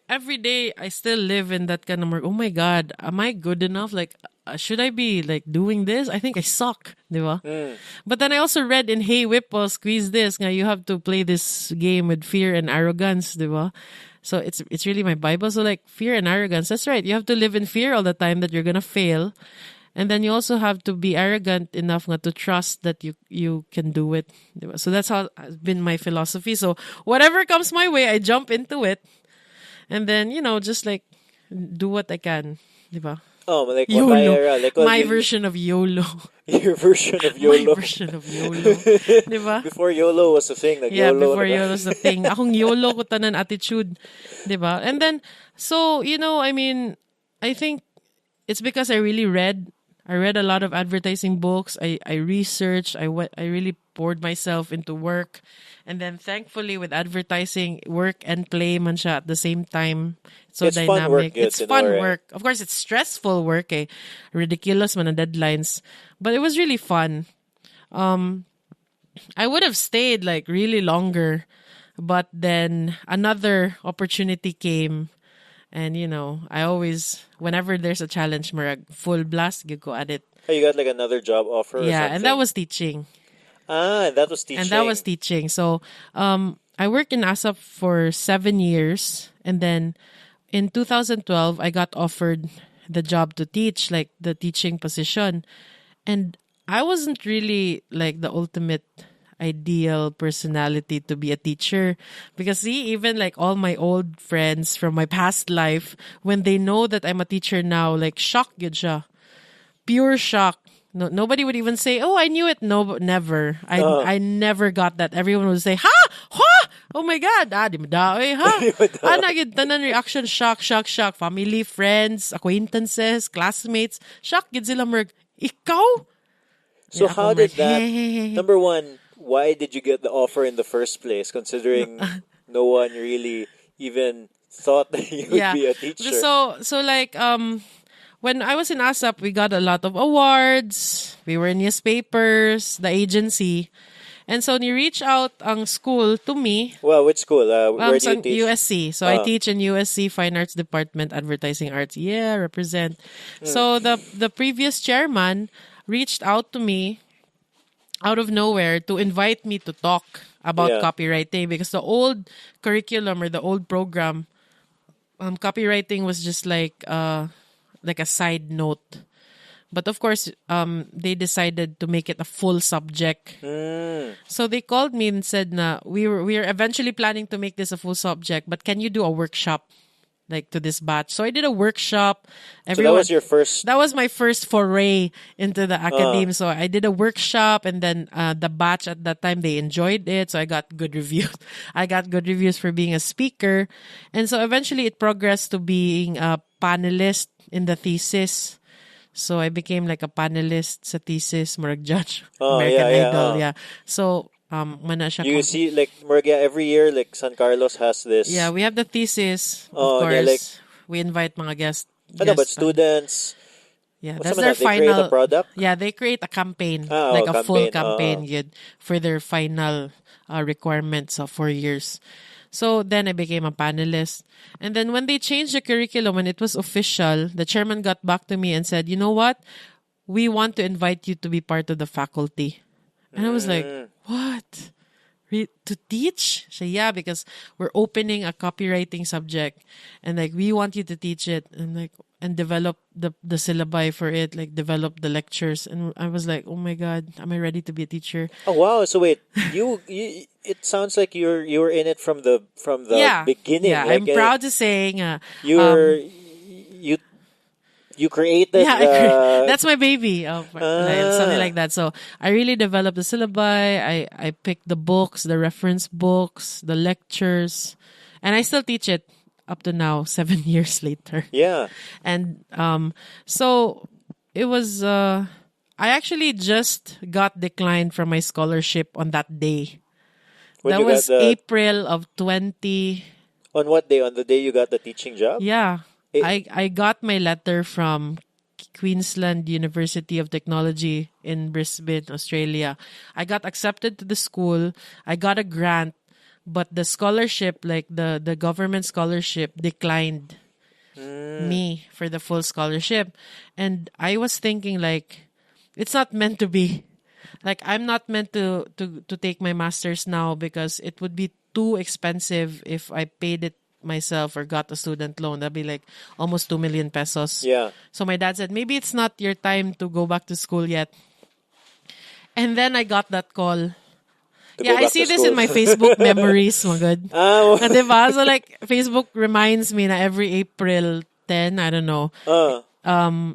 every day I still live in that kind of oh my God, am I good enough? Like, should I be like doing this? I think I suck, diba? But then I also read in Hey Whipple, Squeeze This, nga you have to play this game with fear and arrogance, diba? So it's really my Bible. So like fear and arrogance, that's right. You have to live in fear all the time that you're gonna fail. And then you also have to be arrogant enough nga to trust that you can do it. Diba? So that's how has been my philosophy. So whatever comes my way, I jump into it. And then, just like do what I can. Diba? Oh, like YOLO. like My version of YOLO. your version of My YOLO. version of YOLO. Diba? Before YOLO was a thing, like Yeah, YOLO. before YOLO's the thing. Akong YOLO ko tanan attitude. Diba? And then, so, I mean, I think it's because I really read. I read a lot of advertising books. I researched. I really poured myself into work. And then thankfully with advertising, work and play man siya at the same time. So It's fun work, dynamic. It's fun right? work. Of course, it's stressful work. Ridiculous man ang deadlines. But it was really fun. I would have stayed like really longer. But then another opportunity came. And, I always, whenever there's a challenge, marag full blast, gig ko at it. Oh, you got like another job offer or Yeah, something? and that was teaching. And that was teaching. So, I worked in ASAP for 7 years. And then in 2012, I got offered the job to teach, like the teaching position. And I wasn't really like the ultimate ideal personality to be a teacher because see, even like all my old friends from my past life, when they know that I'm a teacher now, like shock yun siya. Pure shock. No, nobody would even say, "Oh, I knew it." No, never. I never got that. Everyone would say, "Ha, ha! Oh my God, di madaoy, ha?" Nagid tanan reaction, shock. Family, friends, acquaintances, classmates, shock gid sila merg. Ikaw? So Yeah, how ako did merg, that? hey. Number one, why did you get the offer in the first place? Considering no one really even thought that you would be a teacher. So like when I was in ASAP, we got a lot of awards. We were in newspapers, the agency. And so, ni reach out ang school to me. Well, which school? Where do you teach? USC. So, I teach in USC Fine Arts Department, Advertising Arts. Yeah, represent. So, the previous chairman reached out to me out of nowhere to invite me to talk about copywriting because the old curriculum or the old program, copywriting was just like a side note. But of course, they decided to make it a full subject. So they called me and said, "Na we are eventually planning to make this a full subject, but can you do a workshop, like to this batch?" So I did a workshop. So that was your first. That was my first foray into the academe. So I did a workshop, and then the batch at that time they enjoyed it. So I got good reviews. I got good reviews for being a speaker, and so eventually it progressed to being a panelist in the thesis. So I became like a panelist sa thesis, murag judge, Oh, American yeah, yeah. Idol, yeah. So mana siya You see, like, Murgia, every year, like, San Carlos has this. yeah, we have the thesis, of Oh, yeah, like, course. We invite mga but guest students, yeah, what's that's naman their na? They create a final. product? Yeah, they create a campaign, Oh, like a full campaign. campaign, yun, for their final requirements of 4 years. So then I became a panelist. And then when they changed the curriculum, when it was official, the chairman got back to me and said, you know what? We want to invite you to be part of the faculty. And I was like, what? To teach? Siya, yeah, because we're opening a copywriting subject and like we want you to teach it and like and develop the syllabi for it, like develop the lectures. And I was like, oh my God, am I ready to be a teacher? Oh, wow. So wait, you it sounds like you were in it from the Yeah. beginning. Yeah, Like, I'm proud to say you created yeah, the that's my baby. Like, something like that. So I really developed the syllabi. I picked the books, the reference books, the lectures, and I still teach it up to now, 7 years later. yeah. And so it was. I actually just got declined from my scholarship on that day. When That you got was the April of 20. on what day? On the day you got the teaching job? Yeah. Eh, I got my letter from Queensland University of Technology in Brisbane, Australia. I got accepted to the school. I got a grant, but the scholarship, like the government scholarship, declined me for the full scholarship. And I was thinking like, it's not meant to be. Like I'm not meant to take my master's now because it would be too expensive if I paid it myself or got a student loan. That'd be like almost 2 million pesos. yeah. So my dad said, maybe it's not your time to go back to school yet. And then I got that call. To Yeah, go I back see to this school. in my Facebook memories, mga good. Ah, Diba? So like Facebook reminds me na every April 10, I don't know.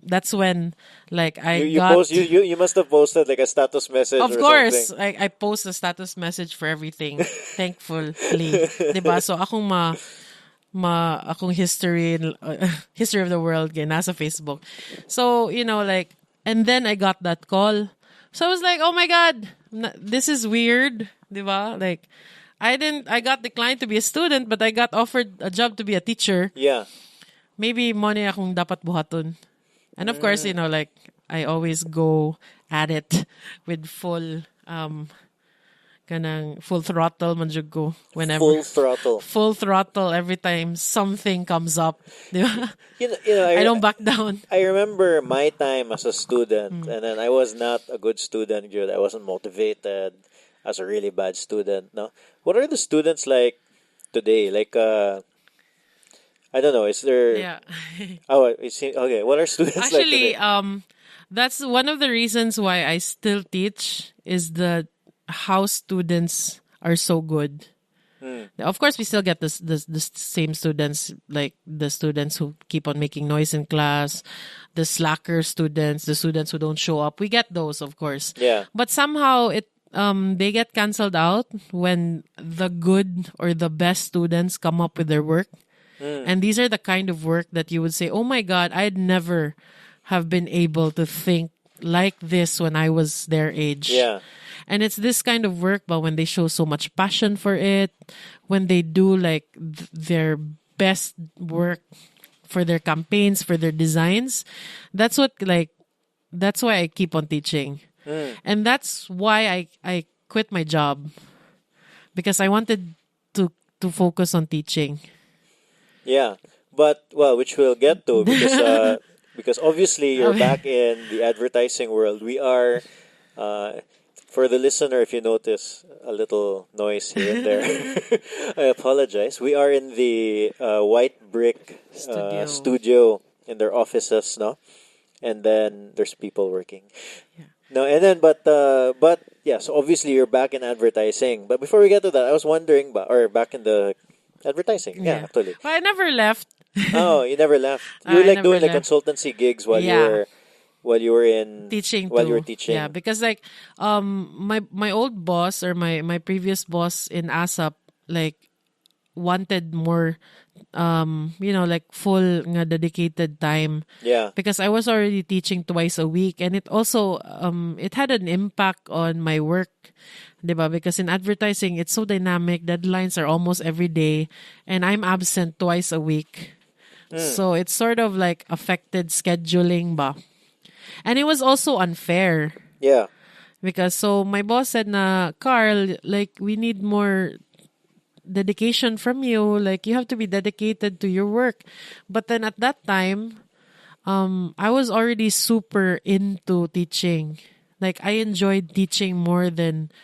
That's when like I you got post you must have posted like a status message of or course, something. I post a status message for everything. Thankfully. Diba? So akong akong history history of the world kay nasa Facebook. So, like and then I got that call. So I was like, "Oh my God, this is weird." Diba? Like I got declined to be a student, but I got offered a job to be a teacher. Yeah. Maybe money akong dapat buhaton. And of course, like I always go at it with full kanang full throttle man jud ko whenever. Full throttle. Full throttle every time something comes up. Di ba? I I don't back down. I remember my time as a student, and then I was not a good student. Good, I wasn't motivated. I was a really bad student. No, what are the students like today? Like, I don't know. Is there? Yeah. Oh, okay. What are students like Actually, today? that's one of the reasons why I still teach is how students are so good. Of course, we still get the same students, like the students who keep on making noise in class, the slacker students, the students who don't show up. We get those, of course. Yeah. But somehow they get canceled out when the good or the best students come up with their work. And these are the kind of work that you would say, oh my God, I'd never have been able to think like this when I was their age. Yeah. And it's this kind of work, but when they show so much passion for it, when they do like their best work for their campaigns, for their designs, that's why I keep on teaching. And that's why I quit my job because I wanted to focus on teaching. Yeah, but which we'll get to because obviously you're back in the advertising world. We are, for the listener, if you notice a little noise here and there, I apologize. We are in the white brick studio in their offices, no, and then there's people working. Yeah. No, and then but yeah, so obviously you're back in advertising. But before we get to that, I was wondering, or back in the advertising. Yeah, actually. But I never left. Oh, you never left. You were like doing like consultancy gigs while you were in teaching while too. you were teaching. Yeah, because like my old boss or my previous boss in ASAP like wanted more like full nga dedicated time. Yeah. Because I was already teaching twice a week, and it also it had an impact on my work, diba? Because in advertising, it's so dynamic. Deadlines are almost every day, and I'm absent twice a week. So it's sort of like affected scheduling ba. And it was also unfair Yeah. because so my boss said na, Carl, like we need more dedication from you. Like you have to be dedicated to your work. But then at that time, I was already super into teaching. Like I enjoyed teaching more than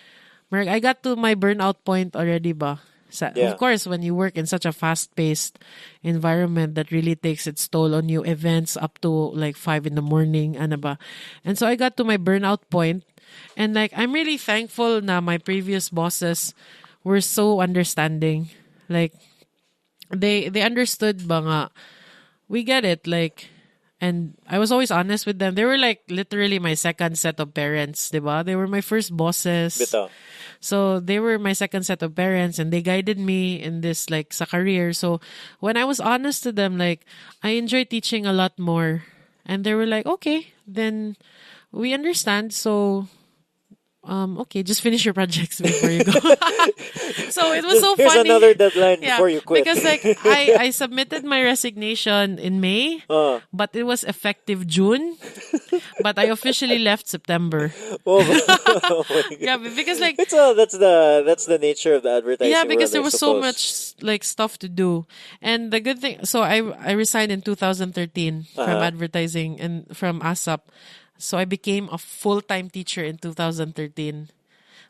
I got to my burnout point already ba. Yeah. Of course, when you work in such a fast-paced environment that really takes its toll on you, events up to like 5 in the morning, ano ba. And so I got to my burnout point, and like I'm really thankful na my previous bosses were so understanding. Like they understood ba nga, we get it, like, and I was always honest with them. They were like literally my second set of parents, diba? They were my first bosses. Bitaw. So they were my second set of parents, and they guided me in this like sa career. So when I was honest to them, like I enjoy teaching a lot more, and they were like, okay, then we understand. So okay, just finish your projects before you go. So it was so Here's funny. another deadline before you quit. Because like I submitted my resignation in May, but it was effective June. But I officially left September. Oh, oh my God. Yeah, because like that's the nature of the advertising yeah, because world, there I was so suppose. much like stuff to do. And the good thing, so I resigned in 2013 from advertising and from ASAP. So I became a full-time teacher in 2013.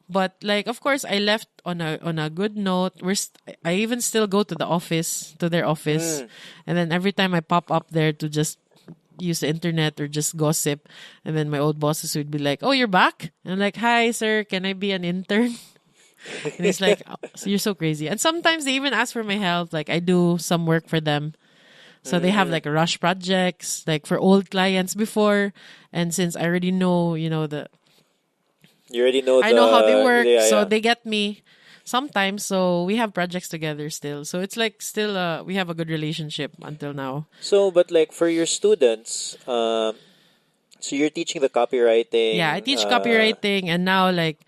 But like, of course, I left on a good note. I even still go to their office, and then every time I pop up there to just use the internet or just gossip, and then my old bosses would be like, "Oh, you're back?" And I'm like, "Hi, sir, can I be an intern?" And it's like, oh, so you're so crazy. And sometimes they even ask for my help. Like I do some work for them. So they have like rush projects, like for old clients before. And since I already know, You already know I know how they work. yeah, So yeah. they get me sometimes. So we have projects together still. So it's like still, we have a good relationship until now. So, but like for your students, so you're teaching the copywriting. Yeah, I teach copywriting, and now like,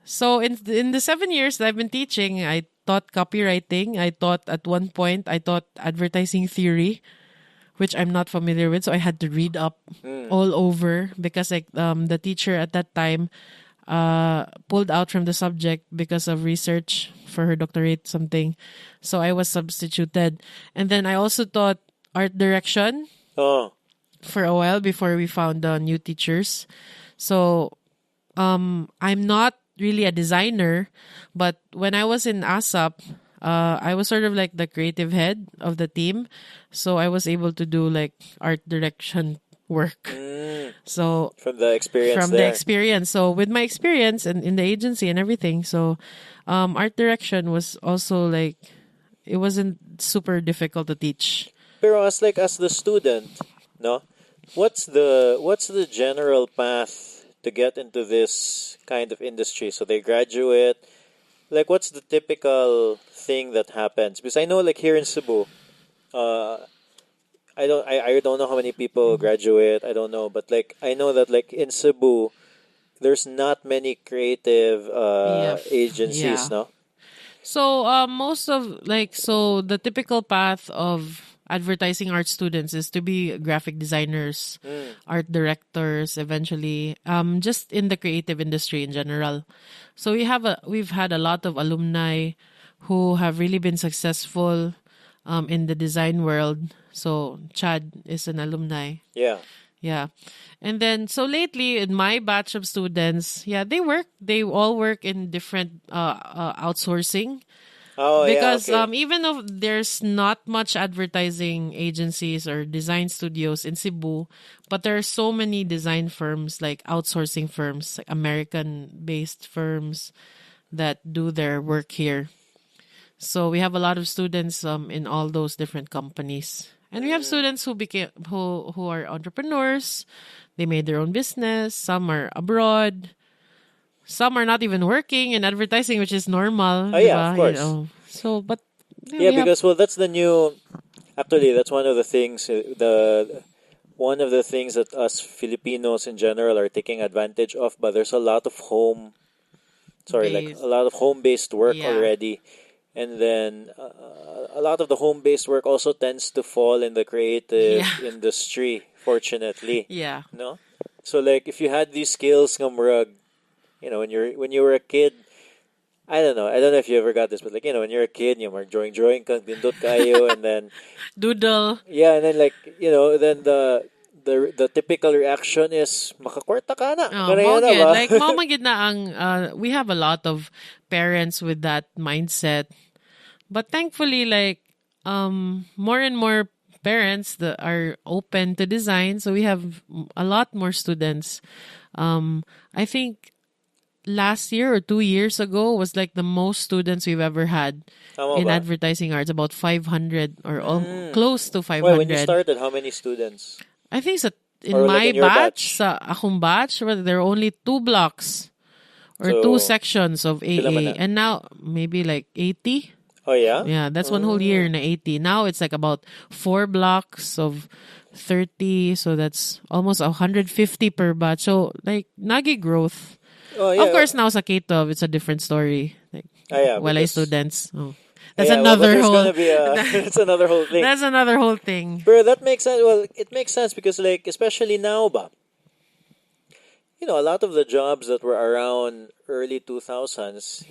so in the 7 years that I've been teaching, I taught copywriting. I taught at one point, I taught advertising theory, which I'm not familiar with. So I had to read up all over because like the teacher at that time pulled out from the subject because of research for her doctorate something. So I was substituted. And then I also taught art direction Oh, for a while before we found new teachers. So I'm not really a designer, but when I was in ASAP, I was sort of like the creative head of the team. So I was able to do like art direction work. So from the experience from there. the experience. So with my experience and in the agency and everything, so art direction was also like, it wasn't super difficult to teach. Pero as the student, no, what's the general path to get into this kind of industry? So they graduate. Like, what's the typical thing that happens? Because I know, like here in Cebu, I don't know how many people graduate. I don't know, but like I know that like in Cebu, there's not many creative agencies, Yeah. no. So most of like, so the typical path of advertising art students is to be graphic designers, art directors eventually, just in the creative industry in general. So we've had a lot of alumni who have really been successful in the design world. So Chad is an alumni. Yeah. Yeah. And then, so lately in my batch of students, yeah, they all work in different outsourcing. Oh, Because yeah. Okay. even though there's not much advertising agencies or design studios in Cebu, but there are so many design firms, like outsourcing firms, like American-based firms that do their work here. So we have a lot of students in all those different companies. And we have students who are entrepreneurs. They made their own business. Some are abroad. Some are not even working in advertising, which is normal. Oh, yeah, diba? of course. So, but Yeah, because well, that's the new. Actually, that's one of the things. The one of the things that us Filipinos in general are taking advantage of. But there's a lot of like base. a lot of home-based work Yeah. already, and then a lot of the home-based work also tends to fall in the creative Yeah. industry. Fortunately, Yeah. no. So like, if you had these skills, kamrag, when you were a kid. I don't know if you ever got this, but like, when you're a kid, you mag drawing kang dindot kayo, and then Doodle. yeah, and then like, then the typical reaction is makakwarta ka na. Oh, Ganyan mao na gyud. ba? Like mao man gyud na ang we have a lot of parents with that mindset. But thankfully, like more and more parents that are open to design, so we have a lot more students. I think last year or 2 years ago was like the most students we've ever had Tama in ba? advertising arts, about 500 or Mm. close to Why, when you 500. started, how many students? I think in Or like my in your batch, batch? sa akong batch, there are only 2 blocks or 2 So, sections of pila man AA. na? And now, maybe like 80. Oh, yeah? Yeah, that's one whole year na 80. Now it's like about 4 blocks of 30. So that's almost 150 per batch. So like, nagi growth. Oh, Of yeah. course, now sa K-12, it's a different story. Like, Yeah, walay because... students. Oh. That's Yeah, well, but another there's whole... gonna be a... It's another whole thing. That's another whole thing. Pero that makes sense. Well, it makes sense because, like, especially now ba, a lot of the jobs that were around early 2000s,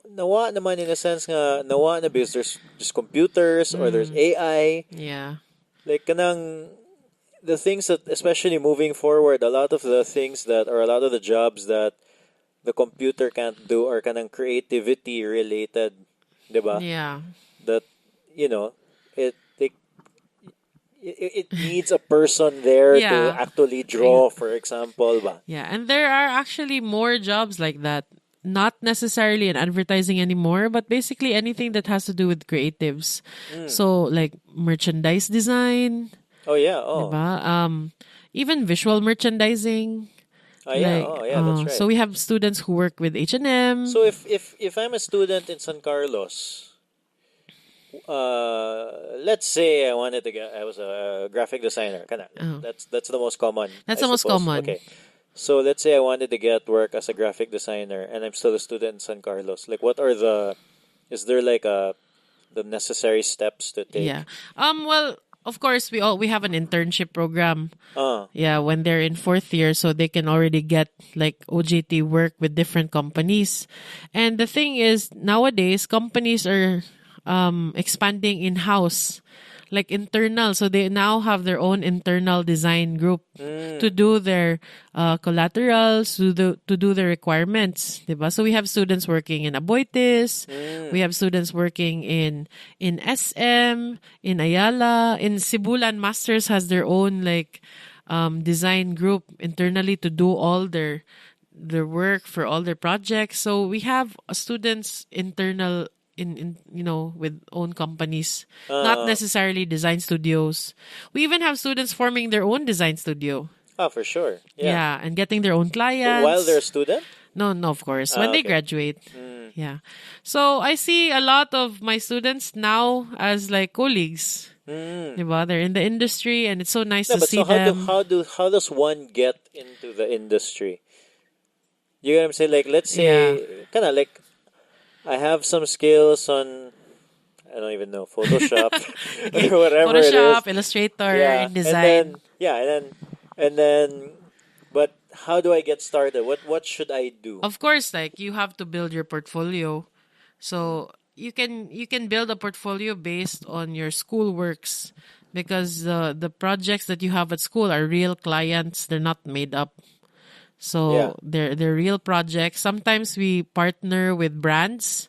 nawa naman in a sense nga, nawa na because there's just computers or there's AI. Yeah. Like, the things that, especially moving forward, a lot of the things that, or a lot of the jobs that the computer can't do are kanang creativity related, diba? Yeah. That, it, like, it needs a person there to Yeah. actually draw, for example, ba? Yeah, and there are actually more jobs like that. Not necessarily in advertising anymore, but basically anything that has to do with creatives. So like merchandise design, Oh yeah, oh. diba? Even visual merchandising. Like That's right. so we have students who work with H&M. So if I'm a student in San Carlos, let's say I was a graphic designer. Kana. Oh. That's the most common. That's I the most suppose. common. Okay. So let's say I wanted to get work as a graphic designer and I'm still a student in San Carlos. Like, what are is there like the necessary steps to take? Yeah. Well, of course we have an internship program. Yeah, when they're in 4th year, so they can already get like OJT work with different companies. And the thing is, nowadays companies are expanding in-house, like internal. So they now have their own internal design group to do their collaterals, to do the requirements. Diba? So we have students working in Aboitiz, we have students working in SM, in Ayala, in Cebulan Masters has their own like design group internally to do all their work for all their projects. So we have students internal in with own companies, not necessarily design studios. We even have students forming their own design studio. For sure. Yeah. And getting their own clients. While they're a student? No, of course. When they Okay. graduate. Yeah. So I see a lot of my students now as like colleagues. Diba? They're in the industry and it's so nice to But see so them. how does one get into the industry? You know what I'm saying? Like, let's say, kind of like, I have some skills on, I don't even know, Photoshop or whatever Photoshop, it is. Illustrator, Yeah, InDesign. and then, but how do I get started? What should I do? Of course, like you have to build your portfolio. So you can build a portfolio based on your school works, because the projects that you have at school are real clients. They're not made up. So Yeah. they're real projects. Sometimes we partner with brands,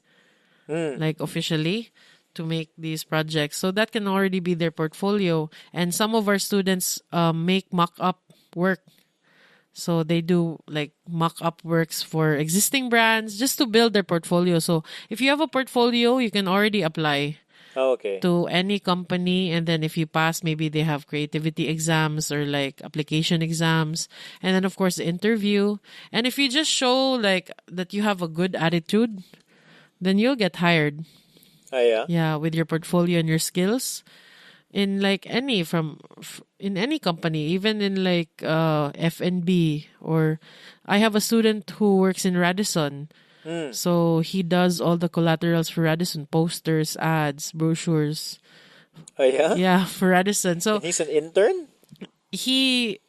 like officially, to make these projects. So that can already be their portfolio. And some of our students make mock-up work. So they do like mock-up works for existing brands just to build their portfolio. So if you have a portfolio, you can already apply Oh, okay. to any company, and then if you pass, maybe they have creativity exams or like application exams, and then of course the interview. And if you just show like that you have a good attitude, then you'll get hired. Ah, yeah. Yeah, with your portfolio and your skills in like in any company, even in like F&B, or I have a student who works in Radisson. So he does all the collaterals for Radisson, posters, ads, brochures. Oh, yeah? Yeah, for Radisson. So And he's an intern? he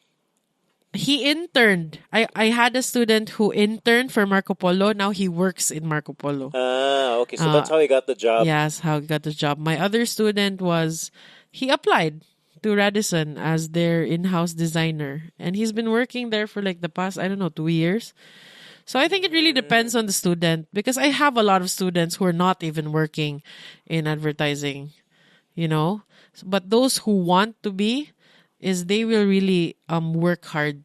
interned. I had a student who interned for Marco Polo. Now he works in Marco Polo. Ah, okay. So that's how he got the job. Yes, how he got the job. My other student he applied to Radisson as their in-house designer, and he's been working there for like the past, I don't know, 2 years. So I think it really depends on the student, because I have a lot of students who are not even working in advertising, but those who want to be, they will really work hard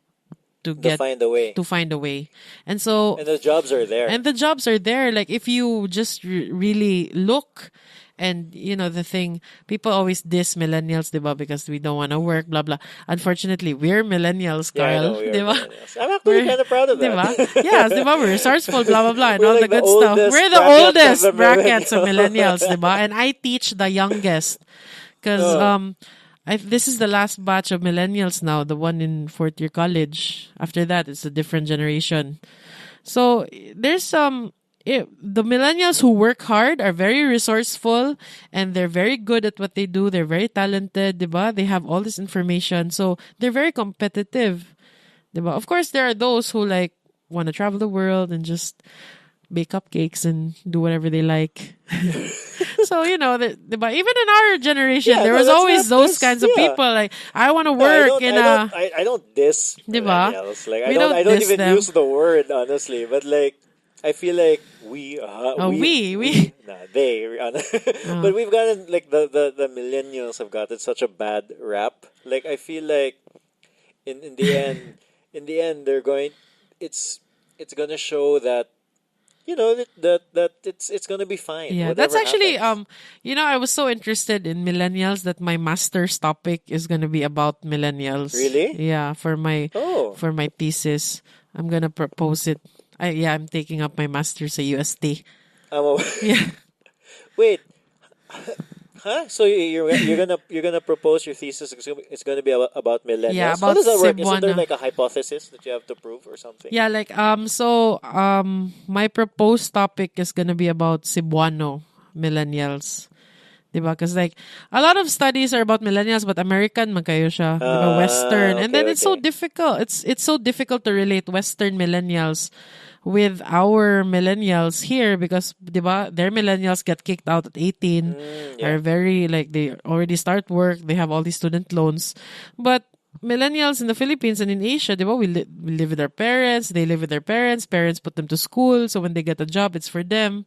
to Find a way. find a way. And so And the jobs are there. and the jobs are there. Like if you just really look, and the thing, people always diss millennials, diba? Because we don't want to work, blah blah. Unfortunately, we're millennials, Yeah, I Carl, know, we are diba? millennials. I'm actually kind of proud of that. Diba? Yes, diba? We're resourceful, blah blah blah, and We're all like the the good stuff. oldest We're the brackets of oldest the brackets of millennials. millennials, diba? And I teach the youngest, because this is the last batch of millennials now, the one in fourth year college. After that, it's a different generation. So there's the millennials who work hard are very resourceful, and they're very good at what they do. They're very talented, diba? They have all this information, so they're very competitive, diba? Of course, there are those who like want to travel the world and just bake cupcakes and do whatever they like. So diba? Even in our generation, Yeah, there no, was that's always not those this. kinds of Yeah. people. Like, I want to No, work in a. I don't diss Diba? millennials. Like We don't I don't diss even them. use the word, honestly. But like I feel like we nah, they but we've gotten like the millennials have gotten such a bad rap. Like I feel like in the end they're going it's gonna show that that it's gonna be fine. Yeah, Whatever that's actually happens. I was so interested in millennials that my master's topic is gonna be about millennials. Really? Yeah, for my Oh. thesis, I'm gonna propose it. I'm taking up my master's at UST. Yeah. Wait, huh? So you're gonna propose your thesis? It's gonna be about millennials. Yeah, How about does that work? Isn't there Cebuano. like a hypothesis that you have to prove or something? Yeah, like my proposed topic is gonna be about Cebuano millennials. Diba? Because like a lot of studies are about millennials, but American man kayo siya, diba? Western, and then it's so okay. difficult. It's so difficult to relate Western millennials with our millennials here, because diba, their millennials get kicked out at 18, Yeah. are very like they already start work, they have all these student loans, but millennials in the Philippines and in Asia, diba, we live with our parents, they live with their parents put them to school, so when they get a job, it's for them.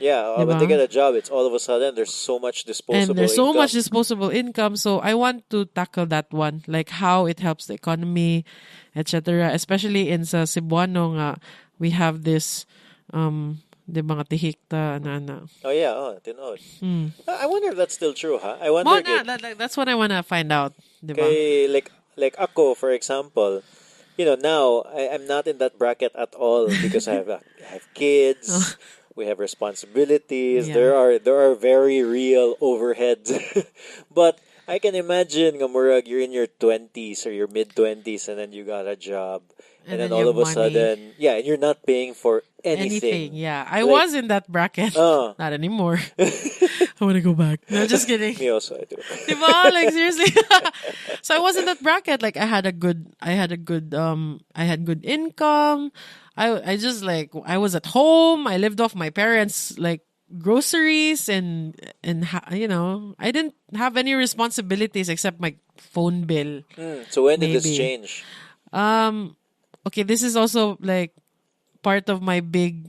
Yeah, when Diba? they get a job, it's all of a sudden there's so much disposable And there's so income. much disposable income. So I want to tackle that one, like how it helps the economy, etc. Especially in sa Cebuano nga, we have this, di ba nga tihik ta, na. Oh yeah, tinood. I wonder if that's still true, huh? I wonder Mo nga, that's what I want to find out. Di ba? kay like ako, for example, now I'm not in that bracket at all because I have kids. We have responsibilities. Yeah. There are very real overheads. But I can imagine nga murag you're in your 20s or your mid 20s and then you got a job and then you all have of a money. sudden, yeah, and you're not paying for anything. Yeah. I Like- was in that bracket. Oh. Not anymore. I want to go back. No, just kidding. Me also, I do. Diba? Like seriously. So I was in that bracket. Like I had good income. I just like I was at home. I lived off my parents' like groceries and I didn't have any responsibilities except my phone bill. So when did this Maybe. change? Okay, this is also like part of my big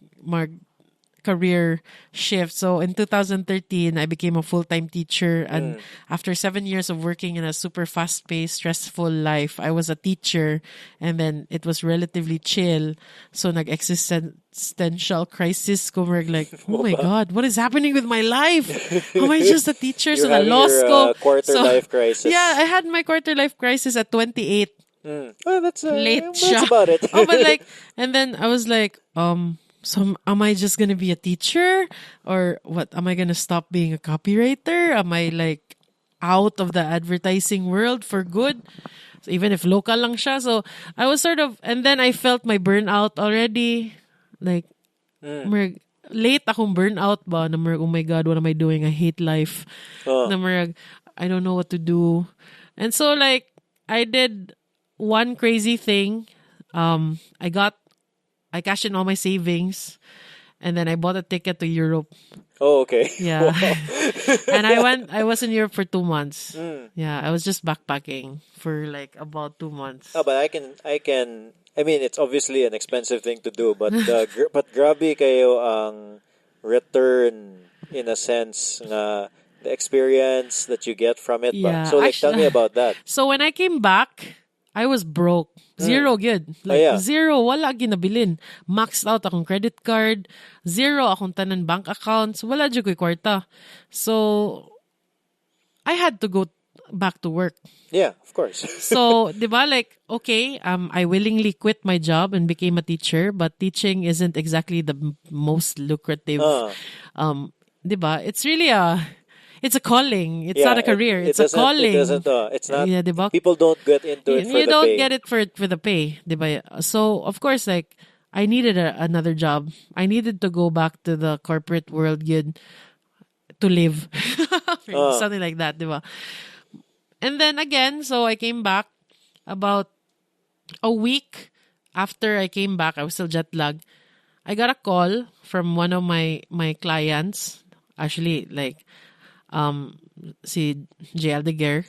career shift. So in 2013, I became a full-time teacher, and after 7 years of working in a super fast-paced, stressful life, I was a teacher, and then it was relatively chill. So existential crisis ko, like, oh my God, what is happening with my life? How am I just a teacher? You're So na having law your, school. quarter life crisis. Yeah, I had my quarter life crisis at 28. Well, that's Late that's siya. about it. Oh, but like, and then I was like, So am I just gonna be a teacher, or what? Am I gonna stop being a copywriter? Am I like out of the advertising world for good? So even if local lang siya. So I was sort of, and then I felt my burnout already. Like, late akong burnout ba? Na oh my God, what am I doing? I hate life. Na I don't know what to do. And so like, I did one crazy thing. I cashed in all my savings, and then I bought a ticket to Europe. Oh, okay. Yeah. Wow. And I was in Europe for 2 months. Yeah, I was just backpacking for like about 2 months. Oh, but I mean, it's obviously an expensive thing to do, but but grabe kayo ang return in a sense nga the experience that you get from it. Yeah, So like, tell me about that. So when I came back, I was broke. Zero good. Like, yeah. zero. Wala ginabilin. Maxed out akong credit card. Zero akong tanan bank accounts. Wala dyan ko'y kwarta. So, I had to go back to work. Yeah, of course. So, di ba, like, okay, I willingly quit my job and became a teacher, but teaching isn't exactly the most lucrative. Di ba? It's really it's a calling. It's not a career. It's a calling. It's not. Yeah, diba? People don't get into it for you the don't pay. get it for the pay, diba? So of course, like I needed another job. I needed to go back to the corporate world, yun, to live, something like that, diba? And then again, so I came back about a week after I came back. I was still jet lagged. I got a call from one of my clients. Actually, like. Si JL Deguer,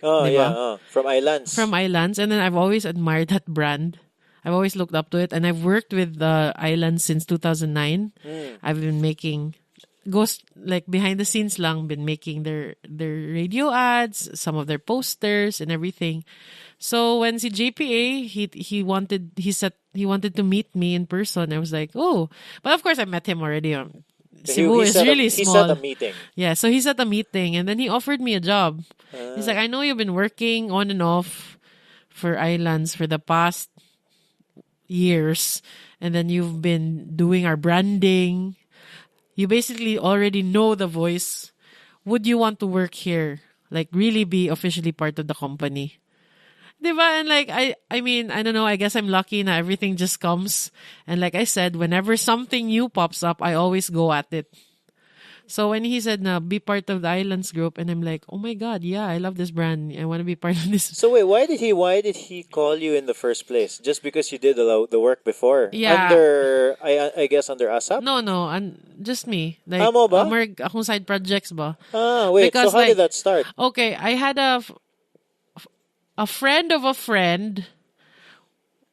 From Islands. From Islands, and then I've always admired that brand. I've always looked up to it, and I've worked with the Islands since 2009. I've been making like behind the scenes lang, been making their radio ads, some of their posters and everything. So when si JPA, he wanted to meet me in person. I was like, oh, but of course I met him already. Cebu is really small. He set a meeting. Yeah, so he set a meeting, and then he offered me a job. He's like, I know you've been working on and off for Islands for the past years, and then you've been doing our branding. You basically already know the voice. Would you want to work here? Like, really be officially part of the company? Diba? And like, I mean, I don't know, I guess I'm lucky na everything just comes. And like I said, whenever something new pops up, I always go at it. So when he said na be part of the Islands group, and I'm like, oh my God, yeah, I love this brand. I want to be part of this. So wait, why did he call you in the first place? Just because you did the work before? Yeah. I guess under ASAP? No, just me. Like, Mo ba? Akong side projects ba? Wait, Because, so how did that start? Okay, I had a friend of a friend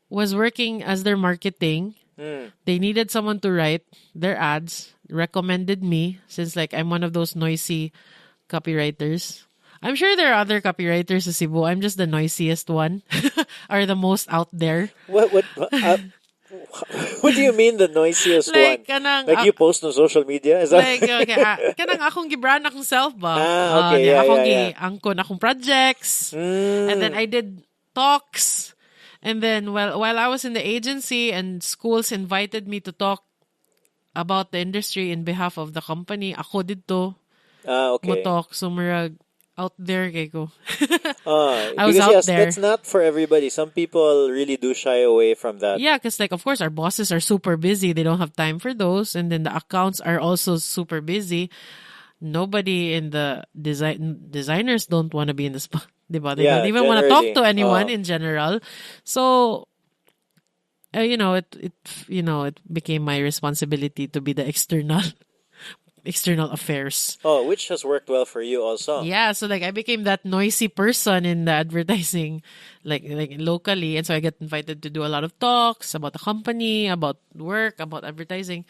was working as their marketing. They needed someone to write their ads, recommended me since like I'm one of those noisy copywriters. I'm sure there are other copywriters in Cebu. I'm just the noisiest one or the most out there. What do you mean the noisiest one? Like you post on social media? Is that like, okay, kanang akong gibrand akong self ba? Okay, akong angkon akong projects. And then I did talks. And then while I was in the agency and schools invited me to talk about the industry in behalf of the company, ako dito. Okay. Mo talk. So murag out there kay ko. I was out there. That's not for everybody. Some people really do shy away from that. Yeah, because like of course our bosses are super busy. They don't have time for those, and then the accounts are also super busy. Nobody in the designers don't want to be in the spot. Diba? They don't even want to talk to anyone in general. So it became my responsibility to be the external affairs. Oh, which has worked well for you also. Yeah, so like I became that noisy person in the advertising, like locally, and so I get invited to do a lot of talks about the company, about work, about advertising.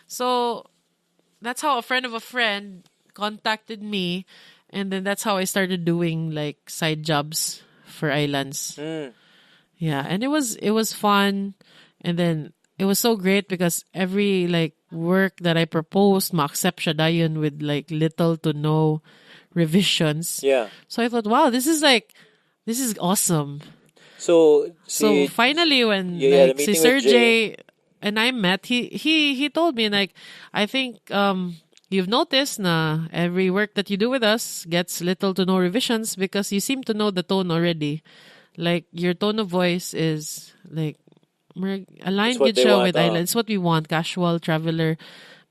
So that's how a friend of a friend contacted me, and then that's how I started doing like side jobs for Islands. Yeah, and it was fun, and then it was so great because every like work that I proposed, ma-accept siya dayon with like little to no revisions. Yeah. So I thought, wow, this is awesome. So finally when the si meeting Sir with J and I met, he told me like, I think you've noticed na every work that you do with us gets little to no revisions because you seem to know the tone already. Like your tone of voice is like aligned what good they siya want, with Island. It's what we want, casual traveler.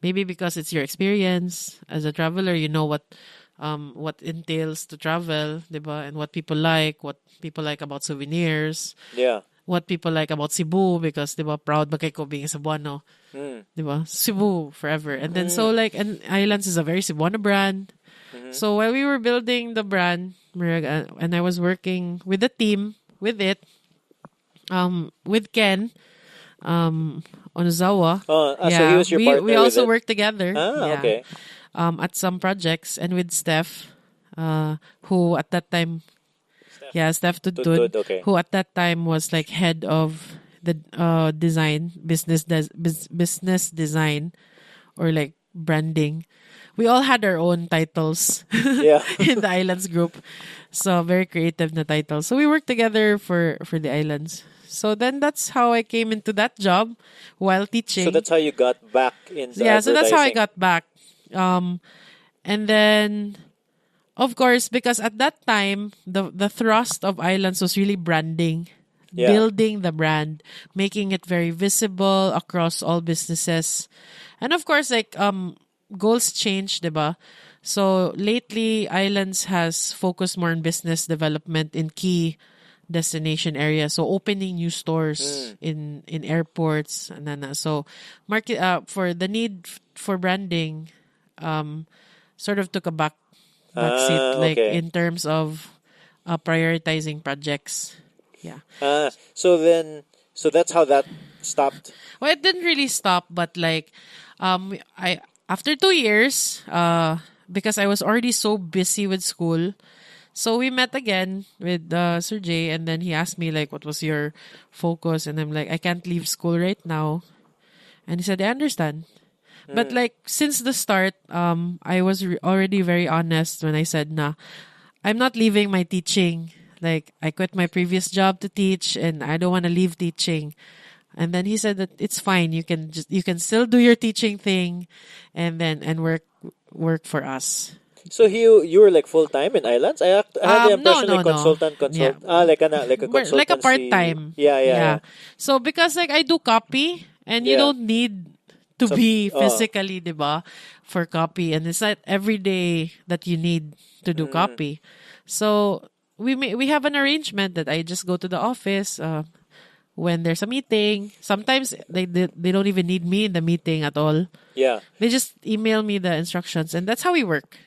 Maybe because it's your experience as a traveler, you know what entails to travel, diba? And what people like about souvenirs, Yeah. what people like about Cebu because diba proud ba kay ko being Cebuano, diba? Cebu forever. And then so like and Islands is a very Cebuano brand. So while we were building the brand, and I was working with the team with it, with Ken, on Zawa. So he was your partner we with also it? worked together. Ah, Yeah. okay. At some projects and with Steph, who at that time, Steph Tudtud, Okay. who at that time was like head of the business design or like branding. We all had our own titles Yeah. in the Islands group. So very creative na titles. So we worked together for the Islands. So then that's how I came into that job while teaching. So that's how you got back into Yeah, so that's how I advertising. got back. And then of course, because at that time the thrust of Islands was really branding, Yeah. building the brand, making it very visible across all businesses. And of course, like goals change, diba? So lately Islands has focused more on business development in key destination areas, so opening new stores in airports and then so market for the need for branding sort of took a backseat, like Okay. in terms of prioritizing projects. Yeah. So that's how that stopped. Well, it didn't really stop, but like I after 2 years because I was already so busy with school. So we met again with Sir Jay, and then he asked me like, "What was your focus?" And I'm like, "I can't leave school right now." And he said, "I understand." But like since the start, I was already very honest when I said, "Nah, I'm not leaving my teaching. Like I quit my previous job to teach, and I don't want to leave teaching." And then he said that it's fine. You can still do your teaching thing, and work for us. So you were like full time in Islands. I had the No, impression like no. consultant. Yeah. Like a Like a consultancy. part-time. Yeah. So because like I do copy and you Yeah. don't need to Some, be physically, diba, for copy, and it's not every day that you need to do copy. So we have an arrangement that I just go to the office when there's a meeting. Sometimes they don't even need me in the meeting at all. Yeah. They just email me the instructions, and that's how we work.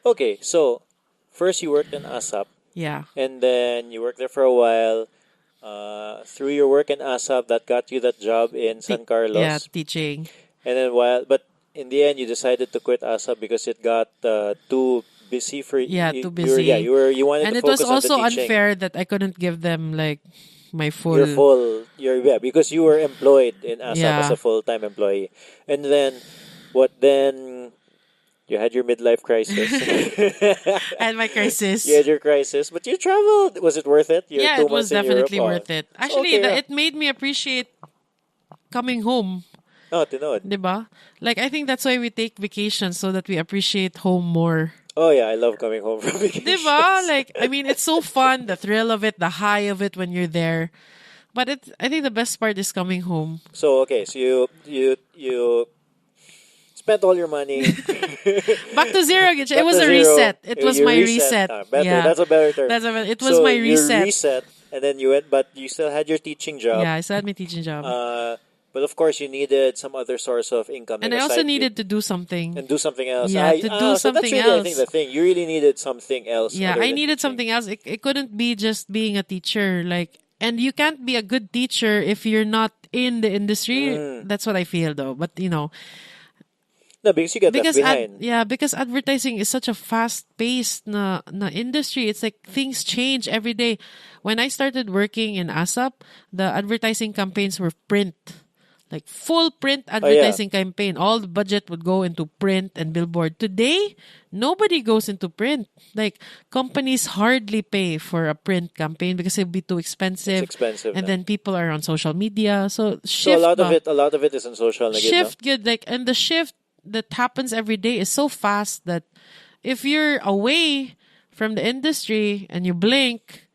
Okay. So first you worked in ASAP, Yeah. and then you worked there for a while. Through your work in ASAP, that got you that job in San Carlos. Yeah, teaching. And then but in the end, you decided to quit ASAP because it got too busy for you. Yeah, too busy. You wanted And to it was focus on the also teaching. unfair that I couldn't give them like my full. Because you were employed in ASAP as Yeah. a full-time employee. And then then you had your midlife crisis. And my crisis. You had your crisis, but you traveled. Was it worth it? Your Yeah, 2 it was months in Europe? definitely worth it. It's Actually, okay, it made me appreciate coming home. tinood. Diba? Like, I think that's why we take vacations so that we appreciate home more. Oh yeah, I love coming home from vacation. Diba? Like, I mean, it's so fun, the thrill of it, the high of it when you're there. But I think the best part is coming home. So okay, so you spent all your money. Back to zero. It Back was to a zero. reset. It was You my reset. reset. Better. Yeah. That's a better term. It was my reset. You reset, and then you went, but you still had your teaching job. Yeah, I still had my teaching job. But of course, you needed some other source of income. And like I a also side needed gig to do something. and do something else. Yeah, to do so that's something really, I else. think, the thing. You really needed something else. Yeah, other I than needed teaching. something else. It couldn't be just being a teacher. Like, and you can't be a good teacher if you're not in the industry. That's what I feel, though. But No, because you get left behind. because advertising is such a fast-paced na industry. It's like things change every day. When I started working in ASAP, the advertising campaigns were print. Like full print advertising campaign. All the budget would go into print and billboard. Today, nobody goes into print. Like companies hardly pay for a print campaign because it'd be too expensive. It's expensive. And then people are on social media. So So shift. a lot of it is on social media. Shift good. Like, and the shift that happens every day is so fast that if you're away from the industry and you blink,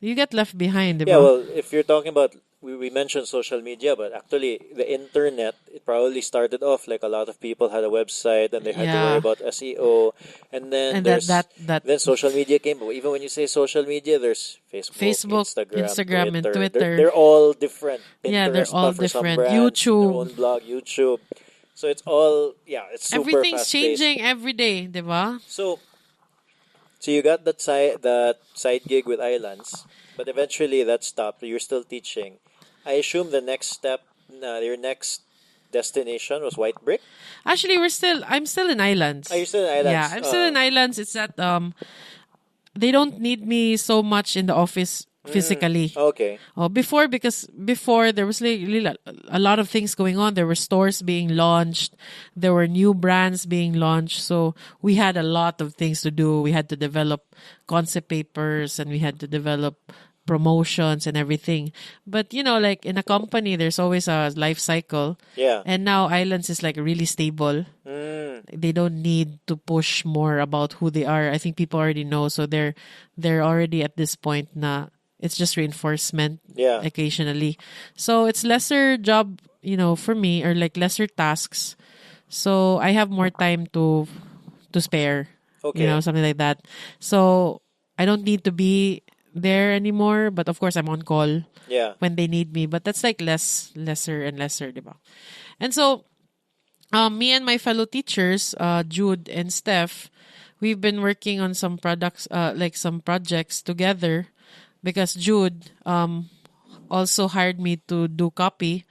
you get left behind. Yeah, well, if you're talking about, we mentioned social media, but actually the internet, it probably started off like a lot of people had a website and they had to worry about SEO, and then then social media came. But even when you say social media, there's Facebook, Instagram and Twitter. They're all different. Pinterest, they're all for some different. brands, YouTube, their own blog, YouTube. So it's all it's super everything's fast-paced. changing every day, diba? So you got that side gig with Islands, but eventually that stopped. You're still teaching. I assume the next step, your next destination was White Brick. Actually, I'm still in Islands. Are you still in Islands? Yeah, I'm still in Islands. It's that they don't need me so much in the office physically. Okay. Before there was really a lot of things going on. There were stores being launched. There were new brands being launched. So we had a lot of things to do. We had to develop concept papers and we had to develop promotions and everything. But, like in a company, there's always a life cycle. Yeah. And now Islands is like really stable. They don't need to push more about who they are. I think people already know. So they're already at this point na it's just reinforcement occasionally. So it's lesser job, for me, or like lesser tasks. So I have more time to spare. Okay. Something like that. So I don't need to be there anymore, but of course I'm on call when they need me. But that's like lesser and lesser, diba? And so me and my fellow teachers, Jude and Steph, we've been working on some some projects together. Because Jude also hired me to do copy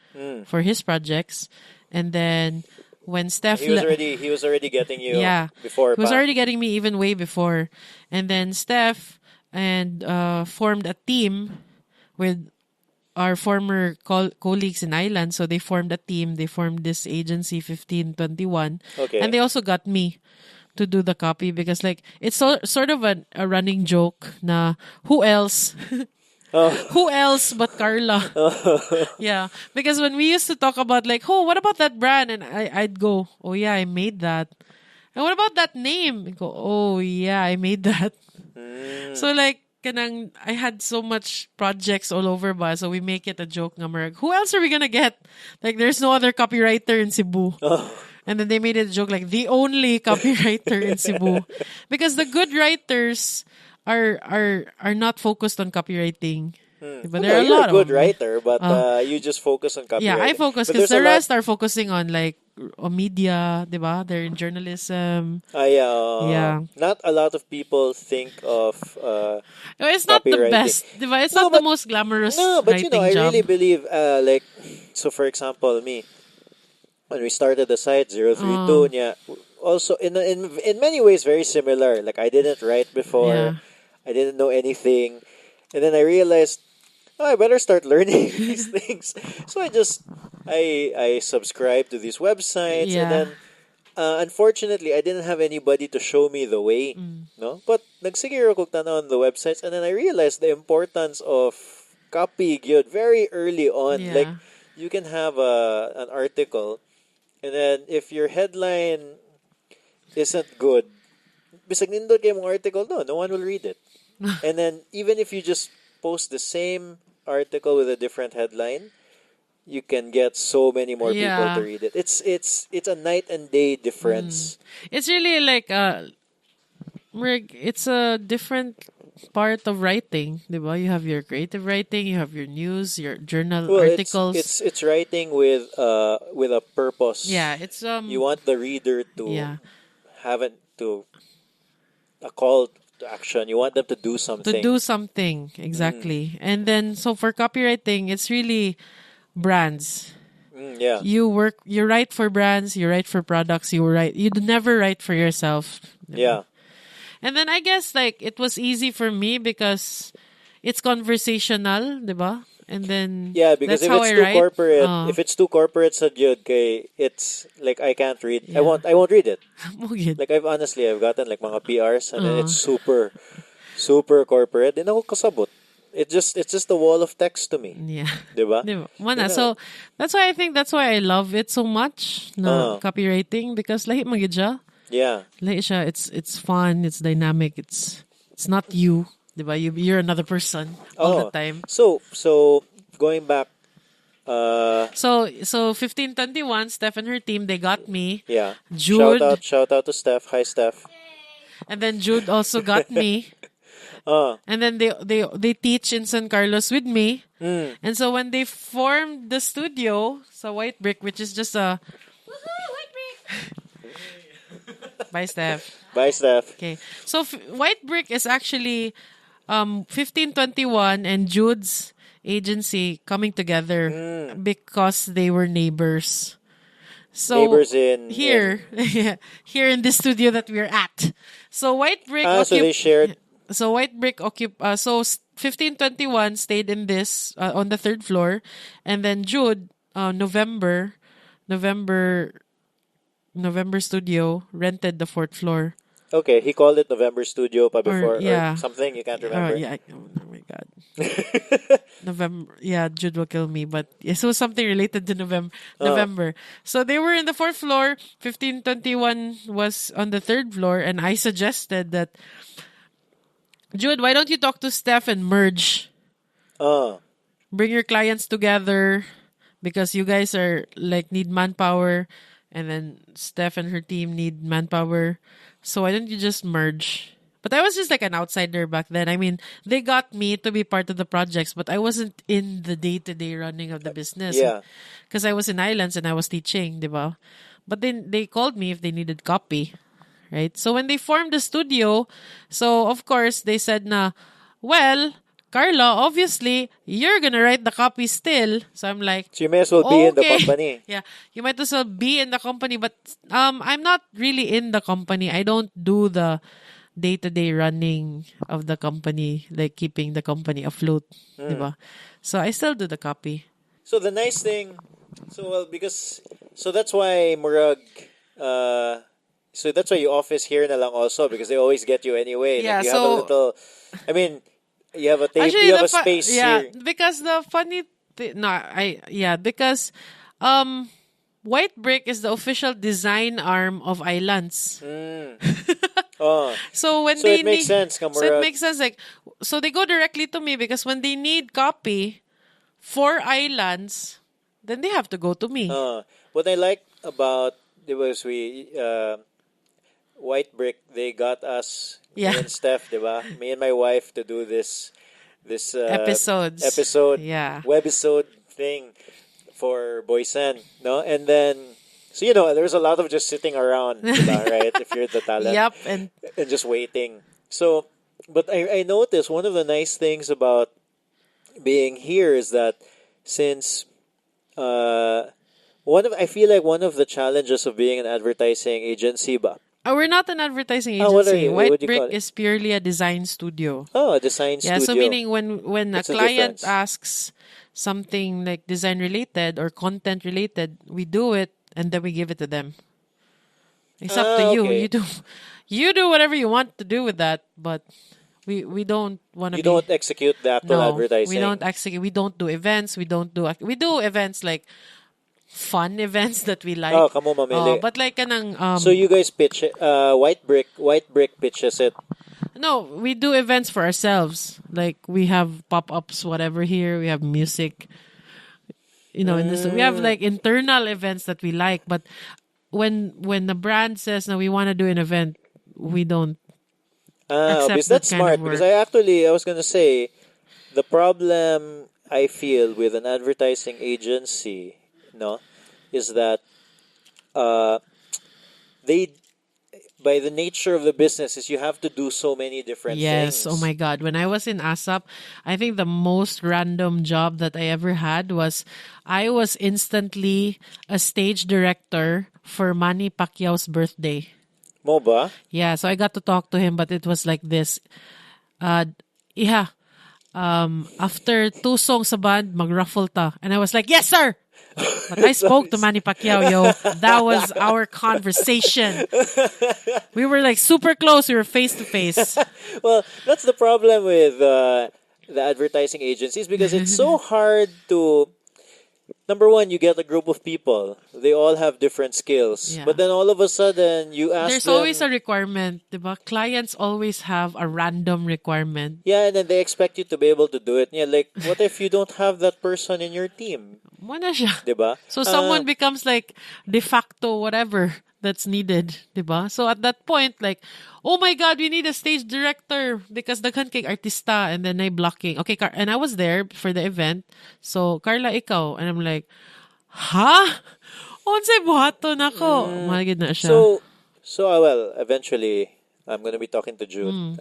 for his projects, and then when Steph he was already getting you before. He was already getting me even way before, and then Steph formed a team with our former colleagues in Ireland. So they formed a team. They formed this agency 1521, and they also got me to do the copy because like it's sort of a running joke na who else who else but Carla. Yeah, because when we used to talk about like, oh, what about that brand, and I'd go, oh yeah, I made that. And what about that name? I go, oh yeah, I made that. So like I had so much projects all over ba, so we make it a joke nga marag, who else are we gonna get? Like there's no other copywriter in Cebu. And then they made it a joke like the only copywriter in Cebu. Because the good writers are not focused on copywriting. But there are a lot you're a good of writer, but you just focus on copywriting. Yeah, I focus because the rest are focusing on like media, diba? They're in journalism. Yeah. Not a lot of people think of it's not the best, diba? It's not the most glamorous writing I job. really believe like, so for example, me, when we started the site, Zerothreetwo, also in many ways very similar. Like I didn't write before. Yeah. I didn't know anything. And then I realized, I better start learning these things. So I subscribed to these websites. And then, unfortunately, I didn't have anybody to show me the way. No? But nagsigiro ko tanaw on the websites. And then I realized the importance of copy gyud very early on. Yeah. Like, you can have an article. And then, if your headline isn't good, bisag nindot kay mong article, no one will read it. And then, even if you just post the same article with a different headline, you can get so many more people to read it. It's a night and day difference. It's really like it's a different part of writing, diba? You have your creative writing, you have your news, your journal articles. It's writing with a purpose. Yeah, it's you want the reader to have a call to action. You want them to do something. Exactly. And then so for copywriting, it's really brands. You write for brands, you write for products, you never write for yourself. Yeah. And then I guess like it was easy for me because it's conversational, diba? and then Yeah, because that's if how it's I too write. corporate, if it's too corporate sa Jud, kay it's like I can't read. Yeah. I won't read it. Mo gid. Like I've gotten like mga PRs and then it's super corporate. Di na ako kasabot. It's just a wall of text to me. Yeah. 'Di ba? Diba? Di Mana. na. So that's why I love it so much na copywriting because lahi magid siya. Yeah. Lahi siya. It's fun, it's dynamic, it's not you. Diba? You're another person all the time. So going back So 1521, Steph and her team, they got me. yeah. Jude. Shout out to Steph. Hi Steph. And then Jude also got me. And then they teach in San Carlos with me. And so when they formed the studio, so White Brick, which is just a White Brick. Bye, Steph. Bye Steph. Okay. So White Brick is actually 1521 and Jude's agency coming together because they were neighbors. So Neighbors in here in this studio that we're at. So White Brick so they shared. So White Brick so 1521 stayed in this on the third floor, and then Jude November studio rented the fourth floor. Okay, he called it November Studio pa before yeah. or something. You can't remember. Oh my god. November. Yeah, Jude will kill me. But so something related to November. So they were in the fourth floor. 1521 was on the third floor, and I suggested that, Jude, why don't you talk to Steph and merge? Bring your clients together because you guys are like need manpower, and then Steph and her team need manpower. So why don't you just merge? But I was just like an outsider back then. I mean, they got me to be part of the projects, but I wasn't in the day-to-day running of the business. Yeah. Because I was in Islands and I was teaching, diba? But then they called me if they needed copy, right? So when they formed the studio, so of course they said na, well, Carla, obviously, you're gonna write the copy still. So I'm like, so you may as well be in the company. Yeah, you might as well be in the company, but I'm not really in the company. I don't do the day-to-day running of the company, like keeping the company afloat, diba? So I still do the copy. So the nice thing, so that's why Murag, so that's why you office here na lang also because they always get you anyway. Yeah, like you have a little, I mean, you have a table, Actually, you have a space yeah, here. because the funny because White Brick is the official design arm of Islands. So when they it makes sense, so it makes sense. Like, so they go directly to me because when they need copy for Islands, then they have to go to me. What I like about it was White Brick, they got us, me and Steph, diba? Me and my wife to do this episode webisode thing for Boysen, no? And then, so there's a lot of just sitting around, diba, right? If you're the talent. Yep, and just waiting. So, but I noticed one of the nice things about being here is that since I feel like one of the challenges of being an advertising agency ba. We're not an advertising agency. What are you? White Brick is purely a design studio. Oh, a design studio. Yeah, so meaning when a client difference. asks something like design related or content related, we do it and then we give it to them. It's up to you. Okay. You do whatever you want to do with that, but we don't want to. You don't execute the actual advertising. We don't execute. We don't do events. We do events like fun events that we like. Oh, kamo mamili. But like kanang so you guys pitch it. White Brick pitches it. No, we do events for ourselves. Like we have pop-ups, whatever here. We have music. In this, we have like internal events that we like. But when the brand says, "No, we want to do an event," we don't. Because that's smart. Because I was gonna say, the problem I feel with an advertising agency, is that they, by the nature of the business, is you have to do so many different things. Yes, oh my God. When I was in ASAP, I think the most random job that I ever had was I was instantly a stage director for Manny Pacquiao's birthday. Moba? Yeah, so I got to talk to him, but it was like this. after 2 songs sa band, mag-ruffle ta. And I was like, yes, sir! But I spoke to Manny Pacquiao, yo. That was our conversation. We were like super close. We were face to face. Well, that's the problem with the advertising agencies because it's so hard to. Number one, you get a group of people. They all have different skills. Yeah. But then all of a sudden, you ask There's them. always a requirement, diba? Clients always have a random requirement. Yeah, and then they expect you to be able to do it. Yeah, like, what if you don't have that person in your team? Mo na siya. Diba? So someone becomes like de facto whatever that's needed, diba? So at that point, like, oh my God, we need a stage director because daghan kay artista and then I blocking. Okay, and I was there for the event. So, Carla, ikaw. And I'm like, ha? Unsay buhaton ako? Malagid na siya. Well, eventually, I'm going to be talking to Jude.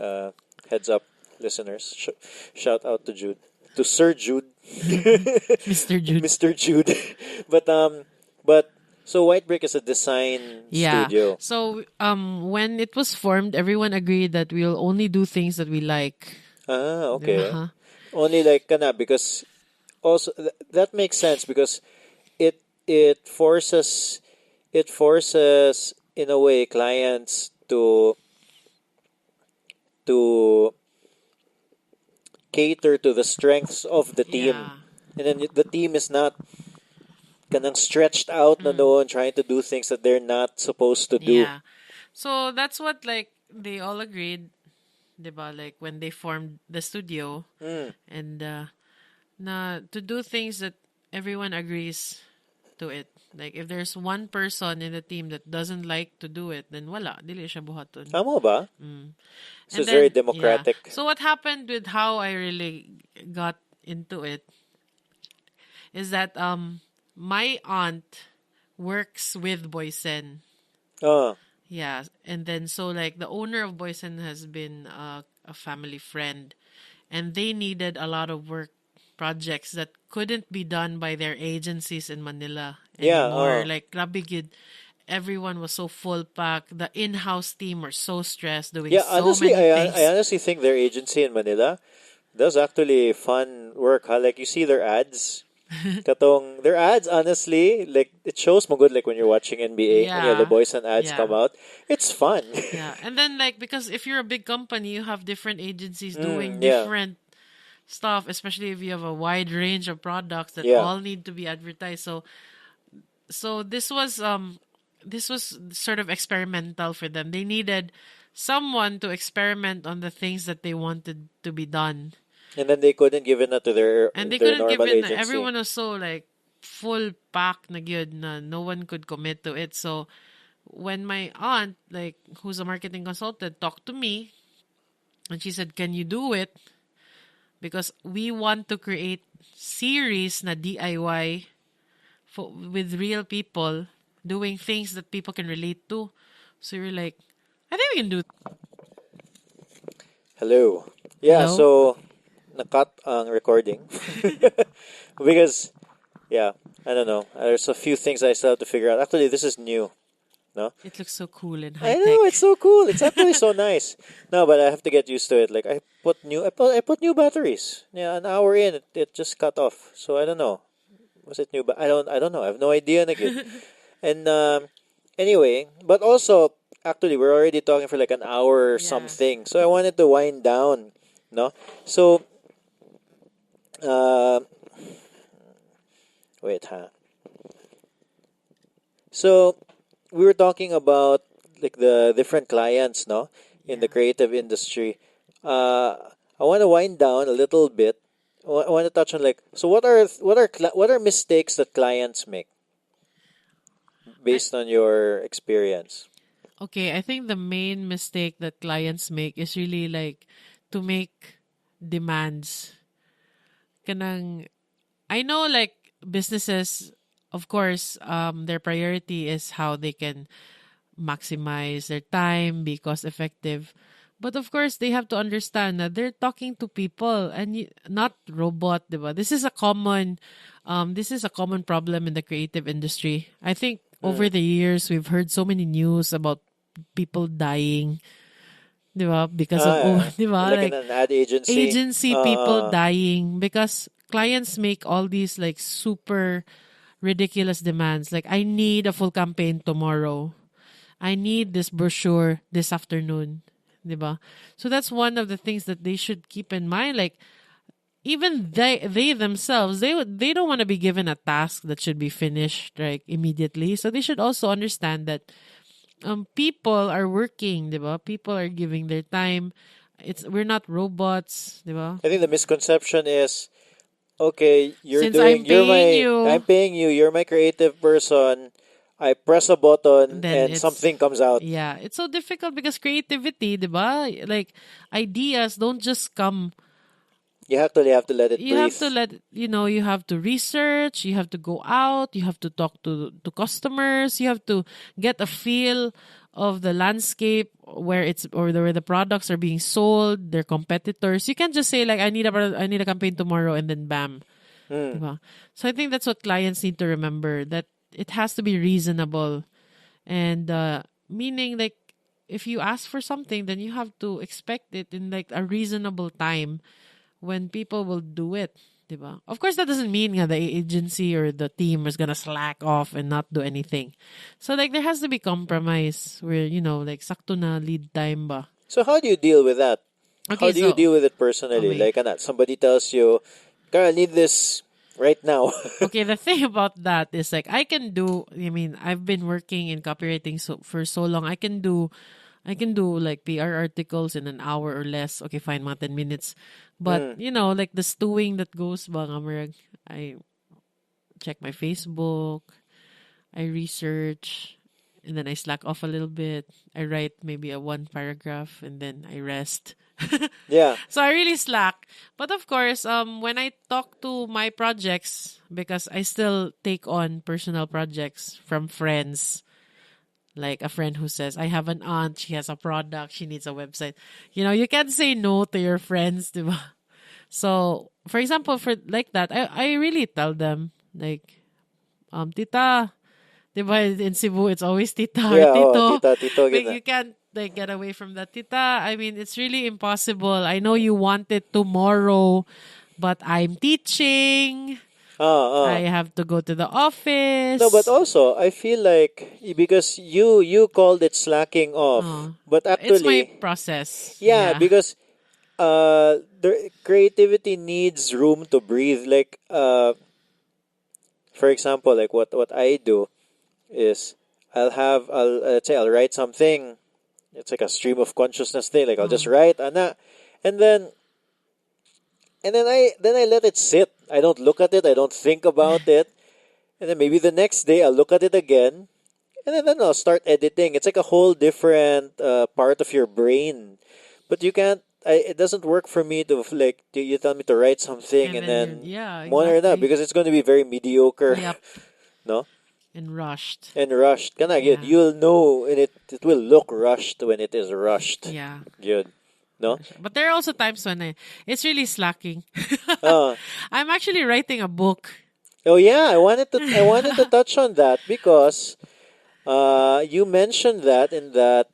Heads up, listeners. Shout out to Jude. To Sir Jude. Mr. Jude. Mr. Jude. So White Brick is a design studio. So when it was formed, everyone agreed that we'll only do things that we like. Ah, okay. Diba? Only like kana because also that makes sense because it forces in a way clients to cater to the strengths of the team. Yeah. And then the team is not kanang stretched out na doon trying to do things that they're not supposed to do. Yeah. So that's what like they all agreed, diba? Like when they formed the studio and na to do things that everyone agrees to it. Like if there's one person in the team that doesn't like to do it, then wala, dili siya buhaton. Tama ba? So it's And very then, democratic. yeah. So what happened with how I really got into it is that my aunt works with Boysen. Oh. Yeah, and then so like the owner of Boysen has been a family friend, and they needed a lot of work projects that couldn't be done by their agencies in Manila anymore. Like grabe gid, everyone was so full pack. The in-house team were so stressed doing honestly, so many things. I honestly think their agency in Manila does actually fun work. Huh? Like you see their ads. Katong their ads, honestly, like it shows mo good like when you're watching NBA and the boys and ads come out. It's fun. Yeah. And then like because if you're a big company, you have different agencies doing different stuff, especially if you have a wide range of products that all need to be advertised. So this was sort of experimental for them. They needed someone to experiment on the things that they wanted to be done. And then they couldn't give it to their normal agency. Everyone was so like full pack na gyud na no one could commit to it. So when my aunt, like who's a marketing consultant, talked to me and she said, "Can you do it? Because we want to create series na DIY with real people doing things that people can relate to." So you're like, I think we can do. Hello. Yeah. Hello? So nakat ang recording because I don't know. There's a few things I still have to figure out. Actually, this is new. No? It looks so cool and high I tech. know it's so cool. It's actually so nice. No, but I have to get used to it. Like I put new batteries. Yeah, an hour in, it just cut off. So I don't know. Was it new? But I don't know. I have no idea. And anyway, but also actually we're already talking for like an hour or something. So I wanted to wind down. No, so wait, huh? So we were talking about like the different clients, no, in the creative industry. I want to wind down a little bit. I want to touch on like so. What are mistakes that clients make based on your experience? Okay, I think the main mistake that clients make is really like to make demands. I know like businesses, of course, their priority is how they can maximize their time, be cost effective. But of course, they have to understand that they're talking to people and not robot, diba? This is a common problem in the creative industry. I think over the years we've heard so many news about people dying. diba? Because of, diba? Like in an ad agency. Agency people dying because clients make all these like super ridiculous demands. Like, I need a full campaign tomorrow. I need this brochure this afternoon. Diba? So that's one of the things that they should keep in mind. Like, even they themselves, they don't want to be given a task that should be finished like immediately. So they should also understand that people are working, diba? People are giving their time. We're not robots, diba? I think the misconception is, okay, Since I'm paying you, I'm paying you, you're my creative person. I press a button then and something comes out. Yeah, it's so difficult because creativity, diba? Like, ideas don't just come. You actually have to let it You breathe. have to you have to research, you have to go out, you have to talk to customers, you have to get a feel of the landscape where where the products are being sold, their competitors. You can't just say like I need a campaign tomorrow and then bam. Diba? So I think that's what clients need to remember, that it has to be reasonable. And meaning like if you ask for something, then you have to expect it in like a reasonable time when people will do it. Diba? Of course, that doesn't mean the agency or the team is gonna slack off and not do anything. So like there has to be compromise where, like sakto na lead time ba. So how do you deal with that? Okay, How do you deal with it personally? okay. Like, somebody tells you, Carl, I need this right now. Okay, the thing about that is like I've been working in copywriting for so long. I can do like PR articles in an hour or less. Okay, fine, mga 10 minutes. But, like the stewing that goes ba, I check my Facebook, I research, and then I slack off a little bit. I write maybe a one paragraph and then I rest. Yeah. So I really slack. But of course, when I talk to my projects, because I still take on personal projects from friends, like a friend who says, I have an aunt, she has a product, she needs a website. You can't say no to your friends, diba? So, for example, for like that, I really tell them, like, tita, diba, in Cebu, it's always tita or Yeah, tito. tito, Like, ganun. you can't like get away from that, tita. I mean, it's really impossible. I know you want it tomorrow, but I'm teaching. I have to go to the office. No, but also I feel like because you called it slacking off, but It's my actually, process. yeah, because the creativity needs room to breathe. Like for example, like what I do is let's say I'll write something. It's like a stream of consciousness thing. Like I'll just write, and then I let it sit. I don't look at it. I don't think about it. And then maybe the next day I'll look at it again, and then I'll start editing. It's like a whole different part of your brain. But you can't. It doesn't work for me to like. You tell me to write something and then monitor that because it's going to be very mediocre. Yep. No. And rushed. And rushed. Kana good. You'll know, and it will look rushed when it is rushed. Yeah. Good. No. But there are also times when it's really slacking. I'm actually writing a book. Oh yeah, I wanted to touch on that because you mentioned that in that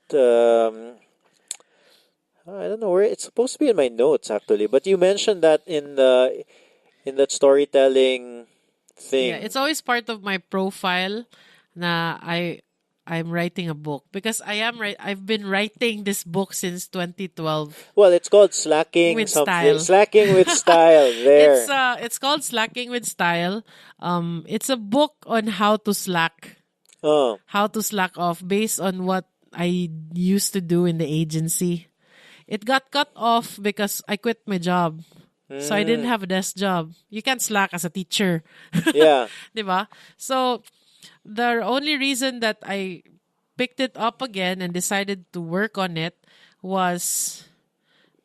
I don't know where it's supposed to be in my notes actually, but you mentioned that in that storytelling thing. Yeah, it's always part of my profile na I'm writing a book because I've been writing this book since 2012. Well, it's called slacking With something. style. Slacking with style. There. It's called Slacking with Style. It's a book on how to slack. Oh. How to slack off based on what I used to do in the agency. It got cut off because I quit my job. So I didn't have a desk job. You can't slack as a teacher. Yeah. Diba? So the only reason that I picked it up again and decided to work on it was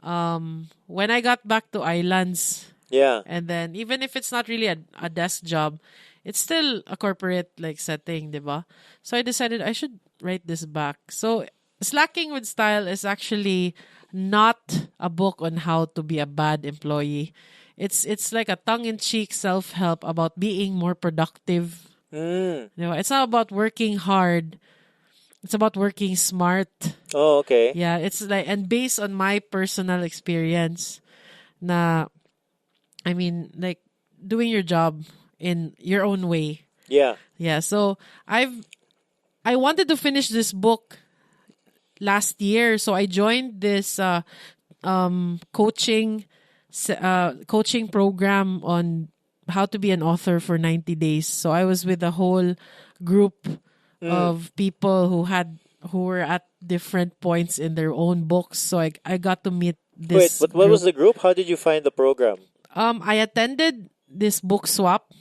when I got back to Islands. Yeah. And then even if it's not really a desk job, it's still a corporate like setting, diba? So I decided I should write this back. So Slacking with Style is actually not a book on how to be a bad employee. It's like a tongue-in-cheek self-help about being more productive. Diba? It's not about working hard It's about working smart. Oh, okay. Yeah, it's like, and based on my personal experience, na, I mean, like doing your job in your own way. Yeah. Yeah, so I wanted to finish this book last year, so I joined this coaching coaching program on how to be an author for 90 days. So I was with a whole group of people who were at different points in their own books. So I got to meet Wait, this but what was group. the group? How did you find the program? I attended this book swap.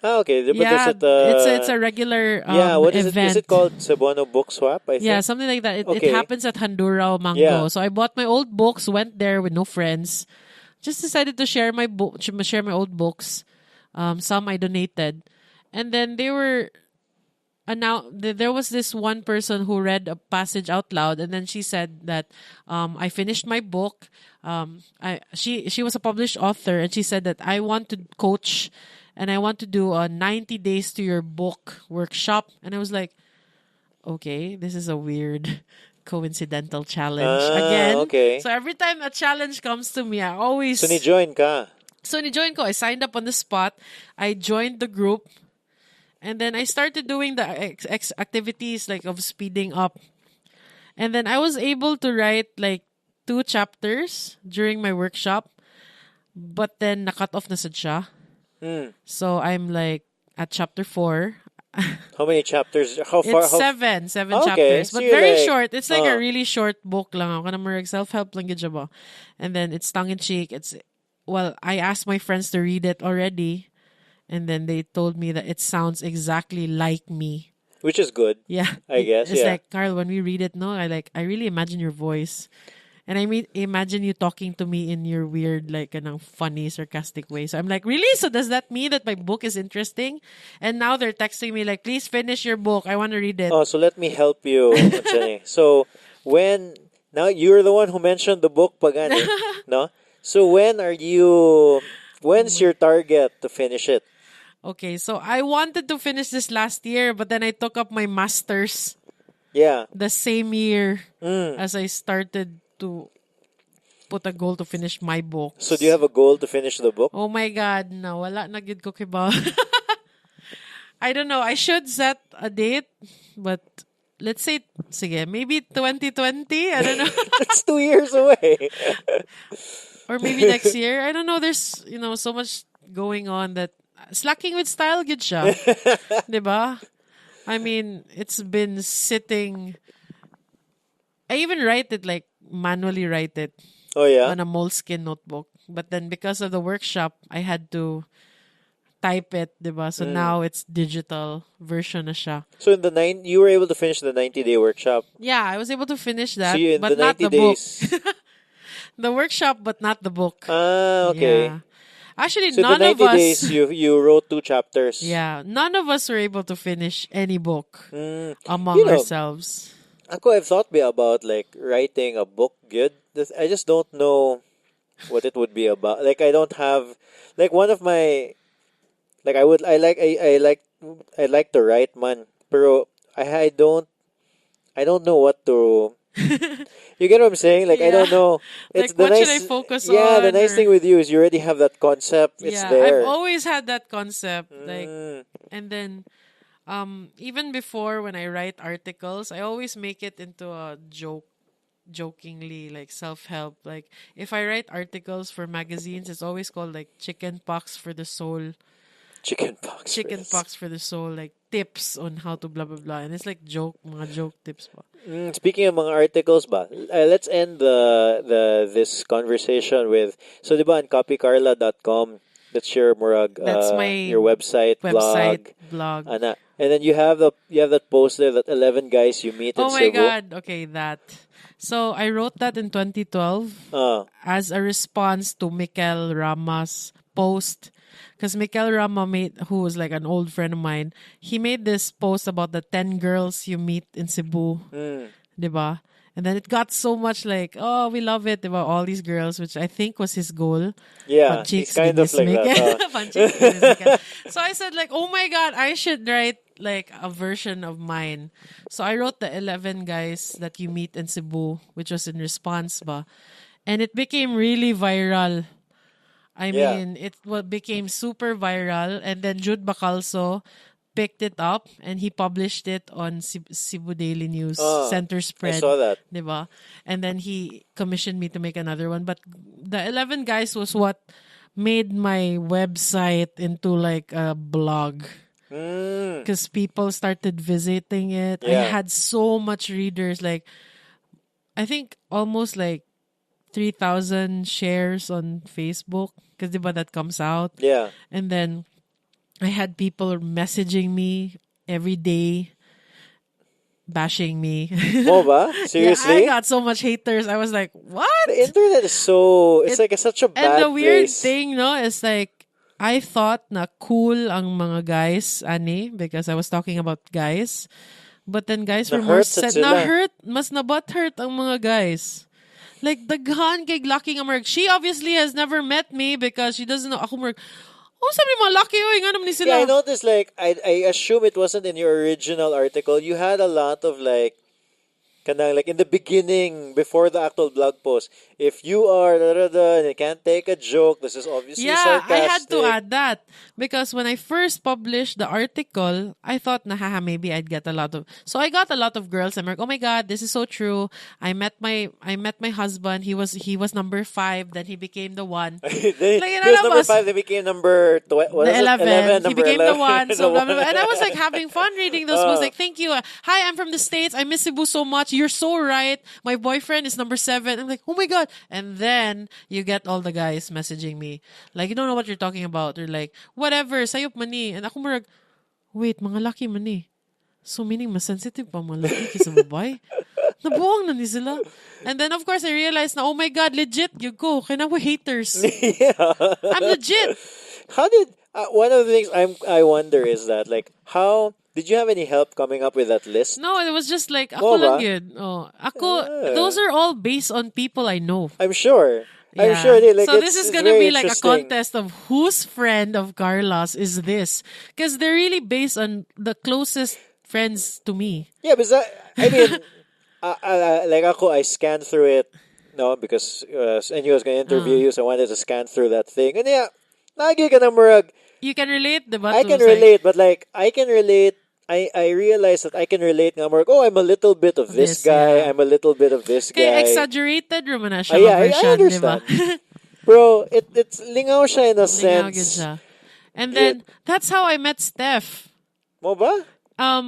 Ah, okay. But there's Yeah, it, it's a regular yeah, what is it? Is event. it called Cebuano Book Swap, I Yeah, think? something like that. It Okay. happens at Handurao Yeah. Mango. So I bought my old books, went there with no friends. Just decided to share my share my old books. Some I donated. And then they were there was this one person who read a passage out loud, and then she said that I finished my book. She was a published author, and she said that I want to coach and I want to do a 90 days to your book workshop. And I was like, okay, this is a weird coincidental challenge again. Okay. So every time a challenge comes to me, I always So, ni-join ka. so ni-join ko. I signed up on the spot. I joined the group. And then I started doing the activities like of speeding up. And then I was able to write like 2 chapters during my workshop. But then nakat off na sad siya. So I'm like at chapter 4. How many chapters? How far? It's seven Okay, chapters. so But you're very like, short. It's like a really short book lang. Ako na marag self-help lang gid siya ba. And then it's tongue-in-cheek. I asked my friends to read it already. And then they told me that it sounds exactly like me. Which is good. Yeah. I guess, It's yeah. like, Carl, when we read it, no, I really imagine your voice. And I mean, imagine you talking to me in your weird, like, funny, sarcastic way. So I'm like, really? So does that mean that my book is interesting? And now they're texting me like, please finish your book. I want to read it. Oh, so let me help you. So, now you're the one who mentioned the book pagani, no? So when's your target to finish it? Okay, so I wanted to finish this last year, but then I took up my master's Yeah. the same year as I started to put a goal to finish my book. So do you have a goal to finish the book? Oh my God, no, wala na gid ko kiba. I don't know. I should set a date, but let's say, sige, maybe 2020. I don't know. That's 2 years away. Or maybe next year. I don't know. There's, so much going on that slacking with style gid siya. Diba? I mean, it's been sitting. I even write it like manually write it Oh yeah. on a moleskin notebook. But then because of the workshop, I had to type it, diba? So now it's digital version na siya. So you were able to finish the 90-day workshop. Yeah, I was able to finish that, So in but the not 90 the book. days. The workshop, but not the book. Ah, okay. Yeah. Actually, So none the of 90 us. days you wrote 2 chapters. Yeah, none of us were able to finish any book among You know, ourselves. I've thought about like writing a book good. I just don't know what it would be about. Like I don't have like one of my like I like to write man, pero I don't know what to. You get what I'm saying? Like I don't Yeah. know. Like, It's the what nice. should I focus yeah, the on, nice or- thing with you is you already have that concept. It's Yeah, there. I've always had that concept. Like, and then, even before when I write articles, I always make it into a jokingly, like self-help. Like, if I write articles for magazines, it's always called like chicken pox for the soul. Chicken pox. Chicken pox for the soul, like tips on how to blah blah blah, and it's like mga joke tips pa. Speaking of mga articles ba, let's end this conversation with, so diba on copycarla.com, that's your murag, That's my your website blog. ana. And then you have that post there, that 11 guys you meet in Oh my Cebu. God! Okay, that. So I wrote that in 2012 as a response to Mikel Rama's post. Because Mikel Rama who was like an old friend of mine, he made this post about the 10 girls you meet in Cebu. Diba? And then it got so much like, oh, we love it, diba? All these girls, which I think was his goal. Yeah, he's kind of like that. Panchik's ginismikan. So I said like, oh my God, I should write like a version of mine. So I wrote the 11 guys that you meet in Cebu, which was in response ba. And it became really viral. I Yeah. mean, became super viral. And then Jude Bacalso picked it up and he published it on Cebu Daily News Center I Spread, saw that. diba? And then he commissioned me to make another one. But the 11 guys was what made my website into like a blog Mm. because people started visiting it. I Yeah. had so much readers, like I think almost like 3,000 shares on Facebook because diba that comes out. Yeah. And then I had people messaging me every day, bashing me. Mo ba? Yeah, I Seriously? got so much haters. I was like, what? The internet is so... It's It- like such a And bad the weird place. thing, no, is like, I thought na cool ang mga guys, ani, because I was talking about guys. But then guys were more Na-hurt sad sad. sila. Na-hurt, mas na-butt-hurt ang mga guys. Like, daghan kay Lucky nga marag. She obviously has never met me because she doesn't know. Ako marag, oh, sabi mga Lucky, oy, nga naman ni sila. Yeah, I noticed, like, I assume it wasn't in your original article. You had a lot of, like, kanang, like, in the beginning, before the actual blog post, if you are, and you can't take a joke, this is obviously Yeah, sarcastic. I had to add that because when I first published the article, I thought na haha, maybe I'd get a lot of. So I got a lot of girls. I'm like, oh my god, this is so true. I met my husband. He was number 5. Then he became the one. He Like, was number 5, they became number what The is it? 11. 11, He number became 11. the one. So The blah, blah, blah. one. And I was like having fun reading those books. Like, thank you. Hi, I'm from the States. I miss Cebu so much. You're so right. My boyfriend is number 7. I'm like, oh my god. And then you get all the guys messaging me. Like, you don't know what you're talking about. They're like, whatever, sayop mani. And ako marag, wait, mga laki mani. So meaning, mas sensitive pa mga laki kaysa babae. Nabuang na ni sila. And then, of course, I realized na, oh my God, legit, you go. Kaya na haters. Yeah. I'm legit. How did one of the things I wonder is that, like, how did you have any help coming up with that list? No, it was just like, Mo ako lang ba? yun. Oh, those are all based on people I know. I'm sure. I'm Yeah. sure they like. So this is it's gonna very be like a interesting. contest of whose friend of Carla's is this, because they're really based on the closest friends to me. Yeah, but I mean, like ako, I scanned through it. No, because I knew I was going to interview you, so I wanted to scan through that thing. And yeah, nagi ka na murag. You can relate, diba? I to, can like, relate, but like I can relate. I realize that I can relate nga murag. Oh, I'm a little bit of this guy. yeah. I'm a little bit of this Kaya guy. exaggerated naman na siya Yeah, I version, understand. diba? Bro, it's lingaw siya in a Lingaw gid sense. siya. And then that's how I met Steph. Mo ba?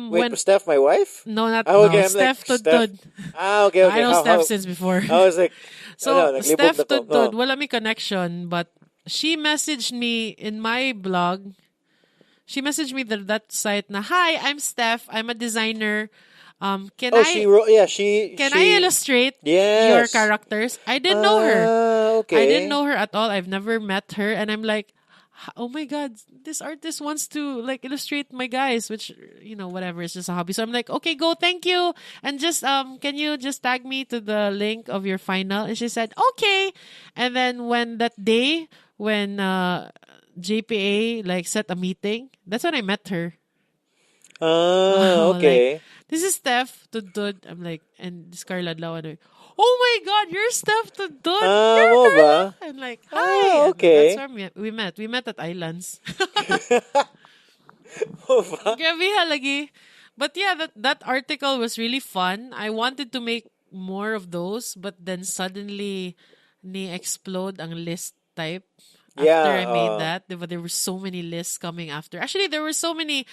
Wait, When Steph, my wife? no, not Ah, okay, no, I'm like, Steph Tudtud. Okay. I know Steph since before. I was like, So, ano, naglibog Steph na ko. Tudtud, No. wala may connection, but she messaged me in my blog. She messaged me that site na, hi, I'm Steph. I'm a designer. Can She wrote, she I illustrate Yes. your characters? I didn't know her. Okay. I didn't know her at all. I've never met her. And I'm like, oh my God, this artist wants to like illustrate my guys, which, whatever, it's just a hobby. So I'm like, okay, go, thank you. And just, can you just tag me to the link of your final? And she said, okay. And then when JPA like set a meeting, that's when I met her. Okay. Like, this is Steph Tudtud. I'm like, and this Carla Adlawan. Oh my God, you're Steph Tudtud. You're mo Carla. ba? I'm like, hi. Okay. And that's where we met. We met at Islands. Mo ba? Grabe halagi. But yeah, that article was really fun. I wanted to make more of those, but then suddenly ni-explode ang list type. After Yeah, I made that, there were so many lists coming after. Actually, there were so many.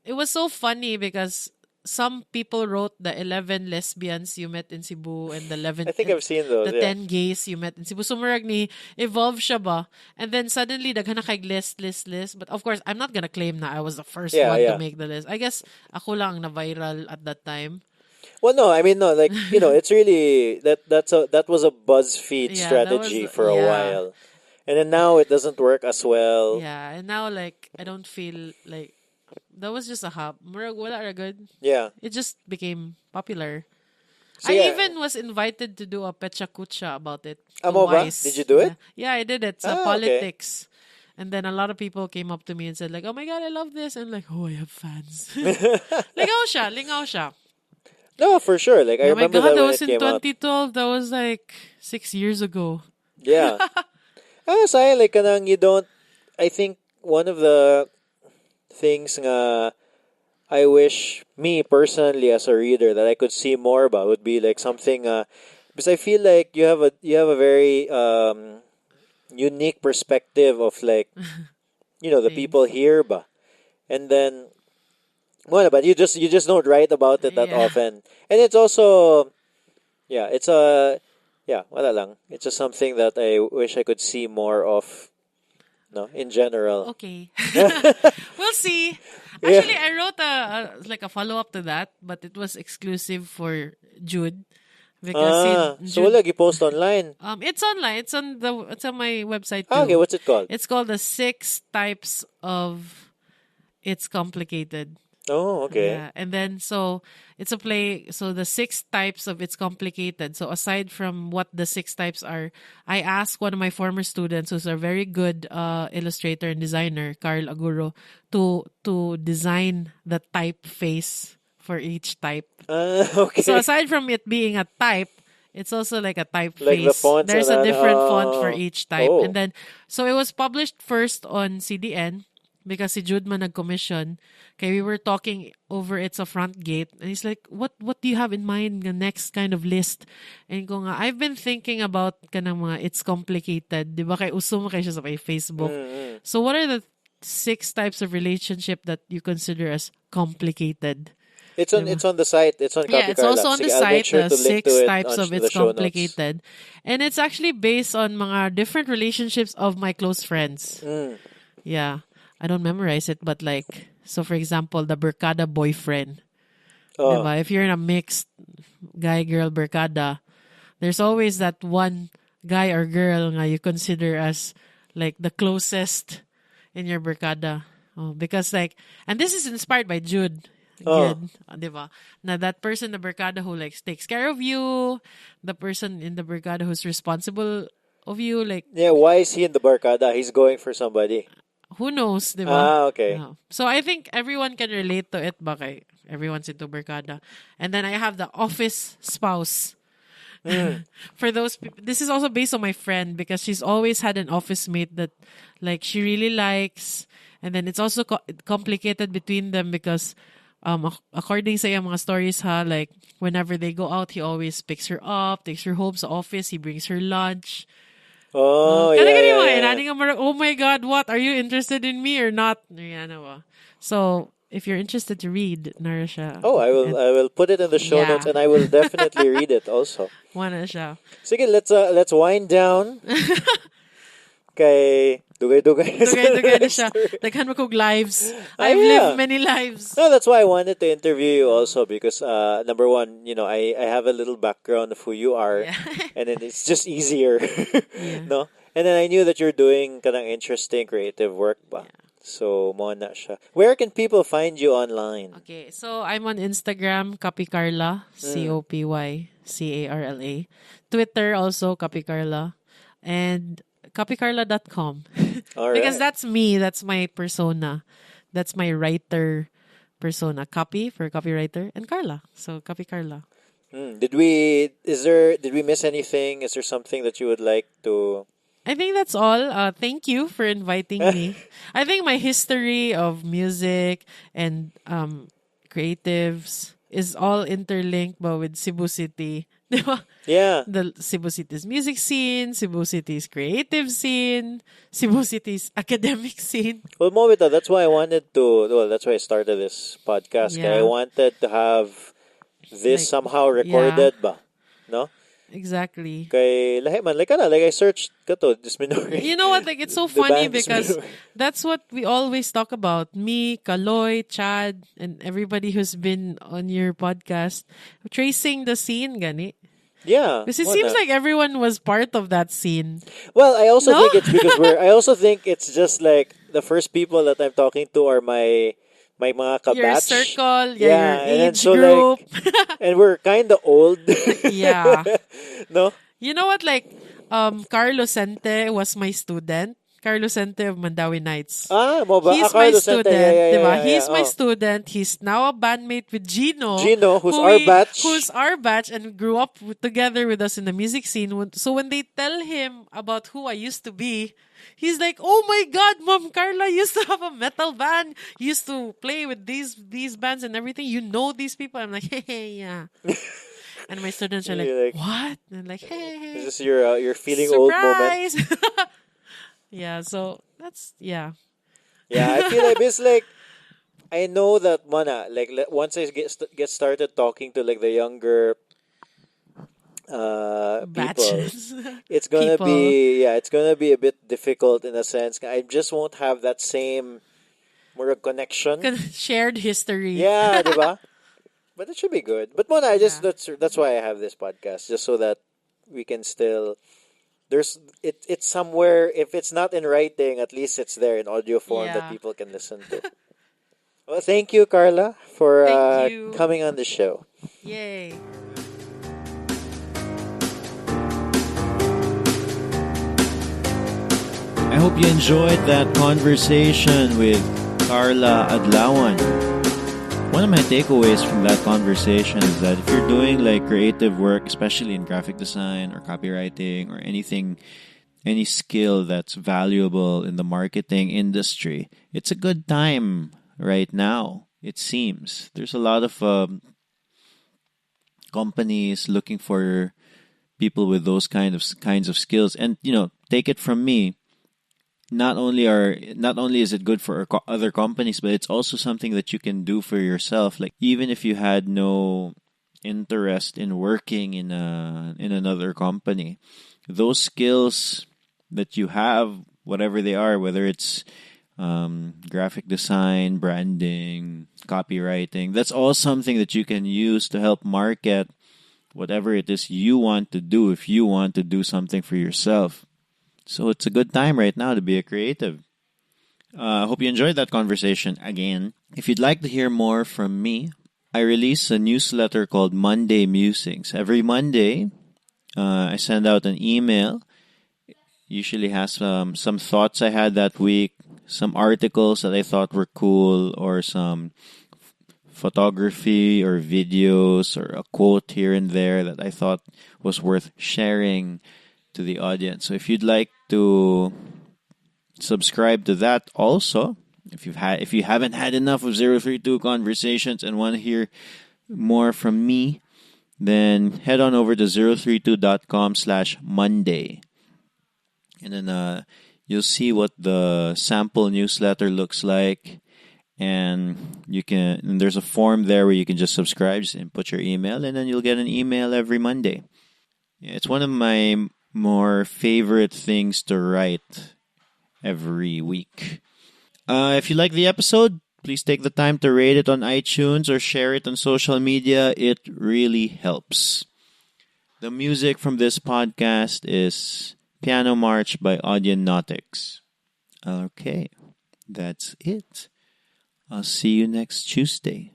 It was so funny because some people wrote the 11 lesbians you met in Cebu and the 11. I think I've seen those. The Yeah. 10 gays you met in Cebu. So murag ni evolve siya ba? And then suddenly daghan na kay list. But of course, I'm not gonna claim na I was the first one to make the list. I guess ako lang na viral at that time. Well, no, I mean, no, like, it's really that was a BuzzFeed Yeah, strategy that was- for a yeah. while. And then now it doesn't work as well. Yeah, and now like I don't feel like that was just a hub. Murag wala ra good. Yeah. It just became popular. So, I yeah. even was invited to do a pecha kucha about it. Amo ba? Twice. Did you do it? Yeah, I did it. It's Okay. politics. And then a lot of people came up to me and said like, "Oh my God, I love this." And like, "Oh, I have fans." Lingaw siya. No, for sure. Like, I Oh my remember God, that that when was it in came out. 2012. That was like 6 years ago. Yeah. Sayang, like, kanang you don't, I think one of the things nga I wish me personally as a reader that I could see more about would be like something, because I feel like you have a very unique perspective of like, the Thanks. people here ba. And then well, but you just don't write about it that Yeah. often. And it's also, yeah, it's a, yeah, wala lang. It's just something that I wish I could see more of, no, in general. Okay. We'll see. Yeah. Actually, I wrote like a follow up to that, but it was exclusive for Jude because So Jude wala gi-post online. it's online. It's on my website Okay, too. what's it called? It's called the 6 types of It's Complicated. Oh, okay. Yeah, and then so it's a play. So the 6 types of It's Complicated. So aside from what the 6 types are, I asked one of my former students, who's a very good illustrator and designer, Carl Aguro, to design the typeface for each type. So Okay. aside from it being a type, it's also like a Like the typeface. fonts There's and a then, different font for each type. oh. And then, so it was published first on CDN because si Jude man nag-commission. Okay, we were talking over it sa front gate. And he's like, what do you have in mind, the next kind of list? And ko nga, I've been thinking about kanang mga It's Complicated. Di ba kay uso mo kayo siya sa kay Facebook. Mm-mm. So what are the 6 types of relationship that you consider as complicated? It's on the site. It's on Yeah, Copy it's also Carla. on the Sige, I'll make site, sure the to link to six it types on of the It's show notes. Complicated. And it's actually based on mga different relationships of my close friends. Mm. Yeah. I don't memorize it, but like, so for example, the Berkada boyfriend. Oh. Diba? If you're in a mixed guy-girl Berkada, there's always that one guy or girl nga you consider as like the closest in your Berkada. Oh, because like, and this is inspired by Jude. Oh. Good, diba? Na that person, the Berkada who like takes care of you, the person in the Berkada who's responsible of you, like Yeah, why is he in the Barkada? He's going for somebody. who knows, diba? Okay. Yeah. So I think everyone can relate to it, bakay everyone's into Berkada. And then I have the office spouse. For those people, this is also based on my friend because she's always had an office mate that like she really likes, and then it's also complicated between them because according sa iyang mga stories ha, like whenever they go out, he always picks her up, takes her home sa office, he brings her lunch. Oh, yeah, Kani yeah, mo, yeah. inani nga marag, oh my God, what? Are you interested in me or not? Ayan na ba. So, if you're interested to read, nara siya. Oh, I will put it in the show Yeah. notes, and I will definitely read it also. Wana siya. Sige, let's wind down. Kay dugay-dugay Dugay-dugay na siya. story. Daghan mo kog lives. Ah, I've yeah. lived many lives. No, that's why I wanted to interview you also because number one, I have a little background of who you are, Yeah. and then it's just easier, Yeah. no? And then I knew that you're doing kanang interesting creative work ba. So mo na siya. Where can people find you online? Okay, so I'm on Instagram, Copycarla, CopyCarla. Twitter also, Copycarla. And copycarla.com. All Because right. that's me, that's my persona. That's my writer persona. Copy for copywriter and Carla. So Copycarla. Did we miss anything? Is there something that you would like to? I think that's all. Thank you for inviting me. I think my history of music and creatives is all interlinked but with Cebu City. Di ba? Yeah. The Cebu City's music scene, Cebu City's creative scene, Cebu City's academic scene. Well, Mobita, that's why I wanted to. Well, that's why I started this podcast. Kaya I Yeah. wanted to have this Like, somehow recorded ba? No? Exactly. Kay lahi man like I searched kato Dysmenorrhea. You know what? Like, it's so The funny band because Dysmenorrhea. that's what we always talk about. Me, Kaloy, Chad, and everybody who's been on your podcast, tracing the scene, gani. Yeah. Because it wala. seems like everyone was part of that scene. Well, I also No? think it's because I also think it's just like the first people that I'm talking to are my mga Your kabatch. circle, Yeah, your and then age so, group. and we're kind of old. Yeah. No? You know what? Like, Carlo Sente was my student. Carlo Sente of Mandawi Nights. Mo ba? He's my Carlos Santa. student, Yeah, diba? yeah. He's my Oh. student. He's now a bandmate with Gino. Gino, who's our batch. Who's our batch and grew up together with us in the music scene. So when they tell him about who I used to be, he's like, "Oh my God, Mom Carla used to have a metal band. Used to play with these bands and everything. You know these people." I'm like, "Hey, yeah." And my students are like, You're like, "What?" And I'm like, "Hey, Is this your feeling old moment? surprise!" Yeah, so that's yeah. Yeah, I feel like it's like I know that like once I get started talking to like the younger people, Batches. it's gonna People. it's gonna be a bit difficult in a sense. I just won't have that same more connection. Shared history. Yeah, diba? But it should be good. But Mona, I just Yeah. that's why I have this podcast, just so that we can still it's somewhere. If it's not in writing, at least it's there in audio form that Yeah. people can listen to. Well, thank you, Carla, for Thank you. coming on the show. Yay. I hope you enjoyed that conversation with Carla Adlawan. One of my takeaways from that conversation is that if you're doing like creative work, especially in graphic design or copywriting or anything, any skill that's valuable in the marketing industry, it's a good time right now. It seems there's a lot of companies looking for people with those kinds of skills, and take it from me. Not only is it good for other companies, but it's also something that you can do for yourself. Like even if you had no interest in working in another company, those skills that you have, whatever they are, whether it's graphic design, branding, copywriting, that's all something that you can use to help market whatever it is you want to do if you want to do something for yourself. So it's a good time right now to be a creative. I hope you enjoyed that conversation again. If you'd like to hear more from me, I release a newsletter called Monday Musings. Every Monday, I send out an email. Usually has some thoughts I had that week, some articles that I thought were cool, or some photography or videos or a quote here and there that I thought was worth sharing to the audience. So if you'd like to subscribe to that also, if you haven't had enough of 032 Conversations and want to hear more from me, then head on over to 032.com/Monday. And then you'll see what the sample newsletter looks like. And there's a form there where you can just subscribe and put your email, and then you'll get an email every Monday. Yeah, it's one of my more favorite things to write every week. If you like the episode, please take the time to rate it on iTunes or share it on social media. It really helps. The music from this podcast is Piano March by Audionautics. Okay, that's it. I'll see you next Tuesday.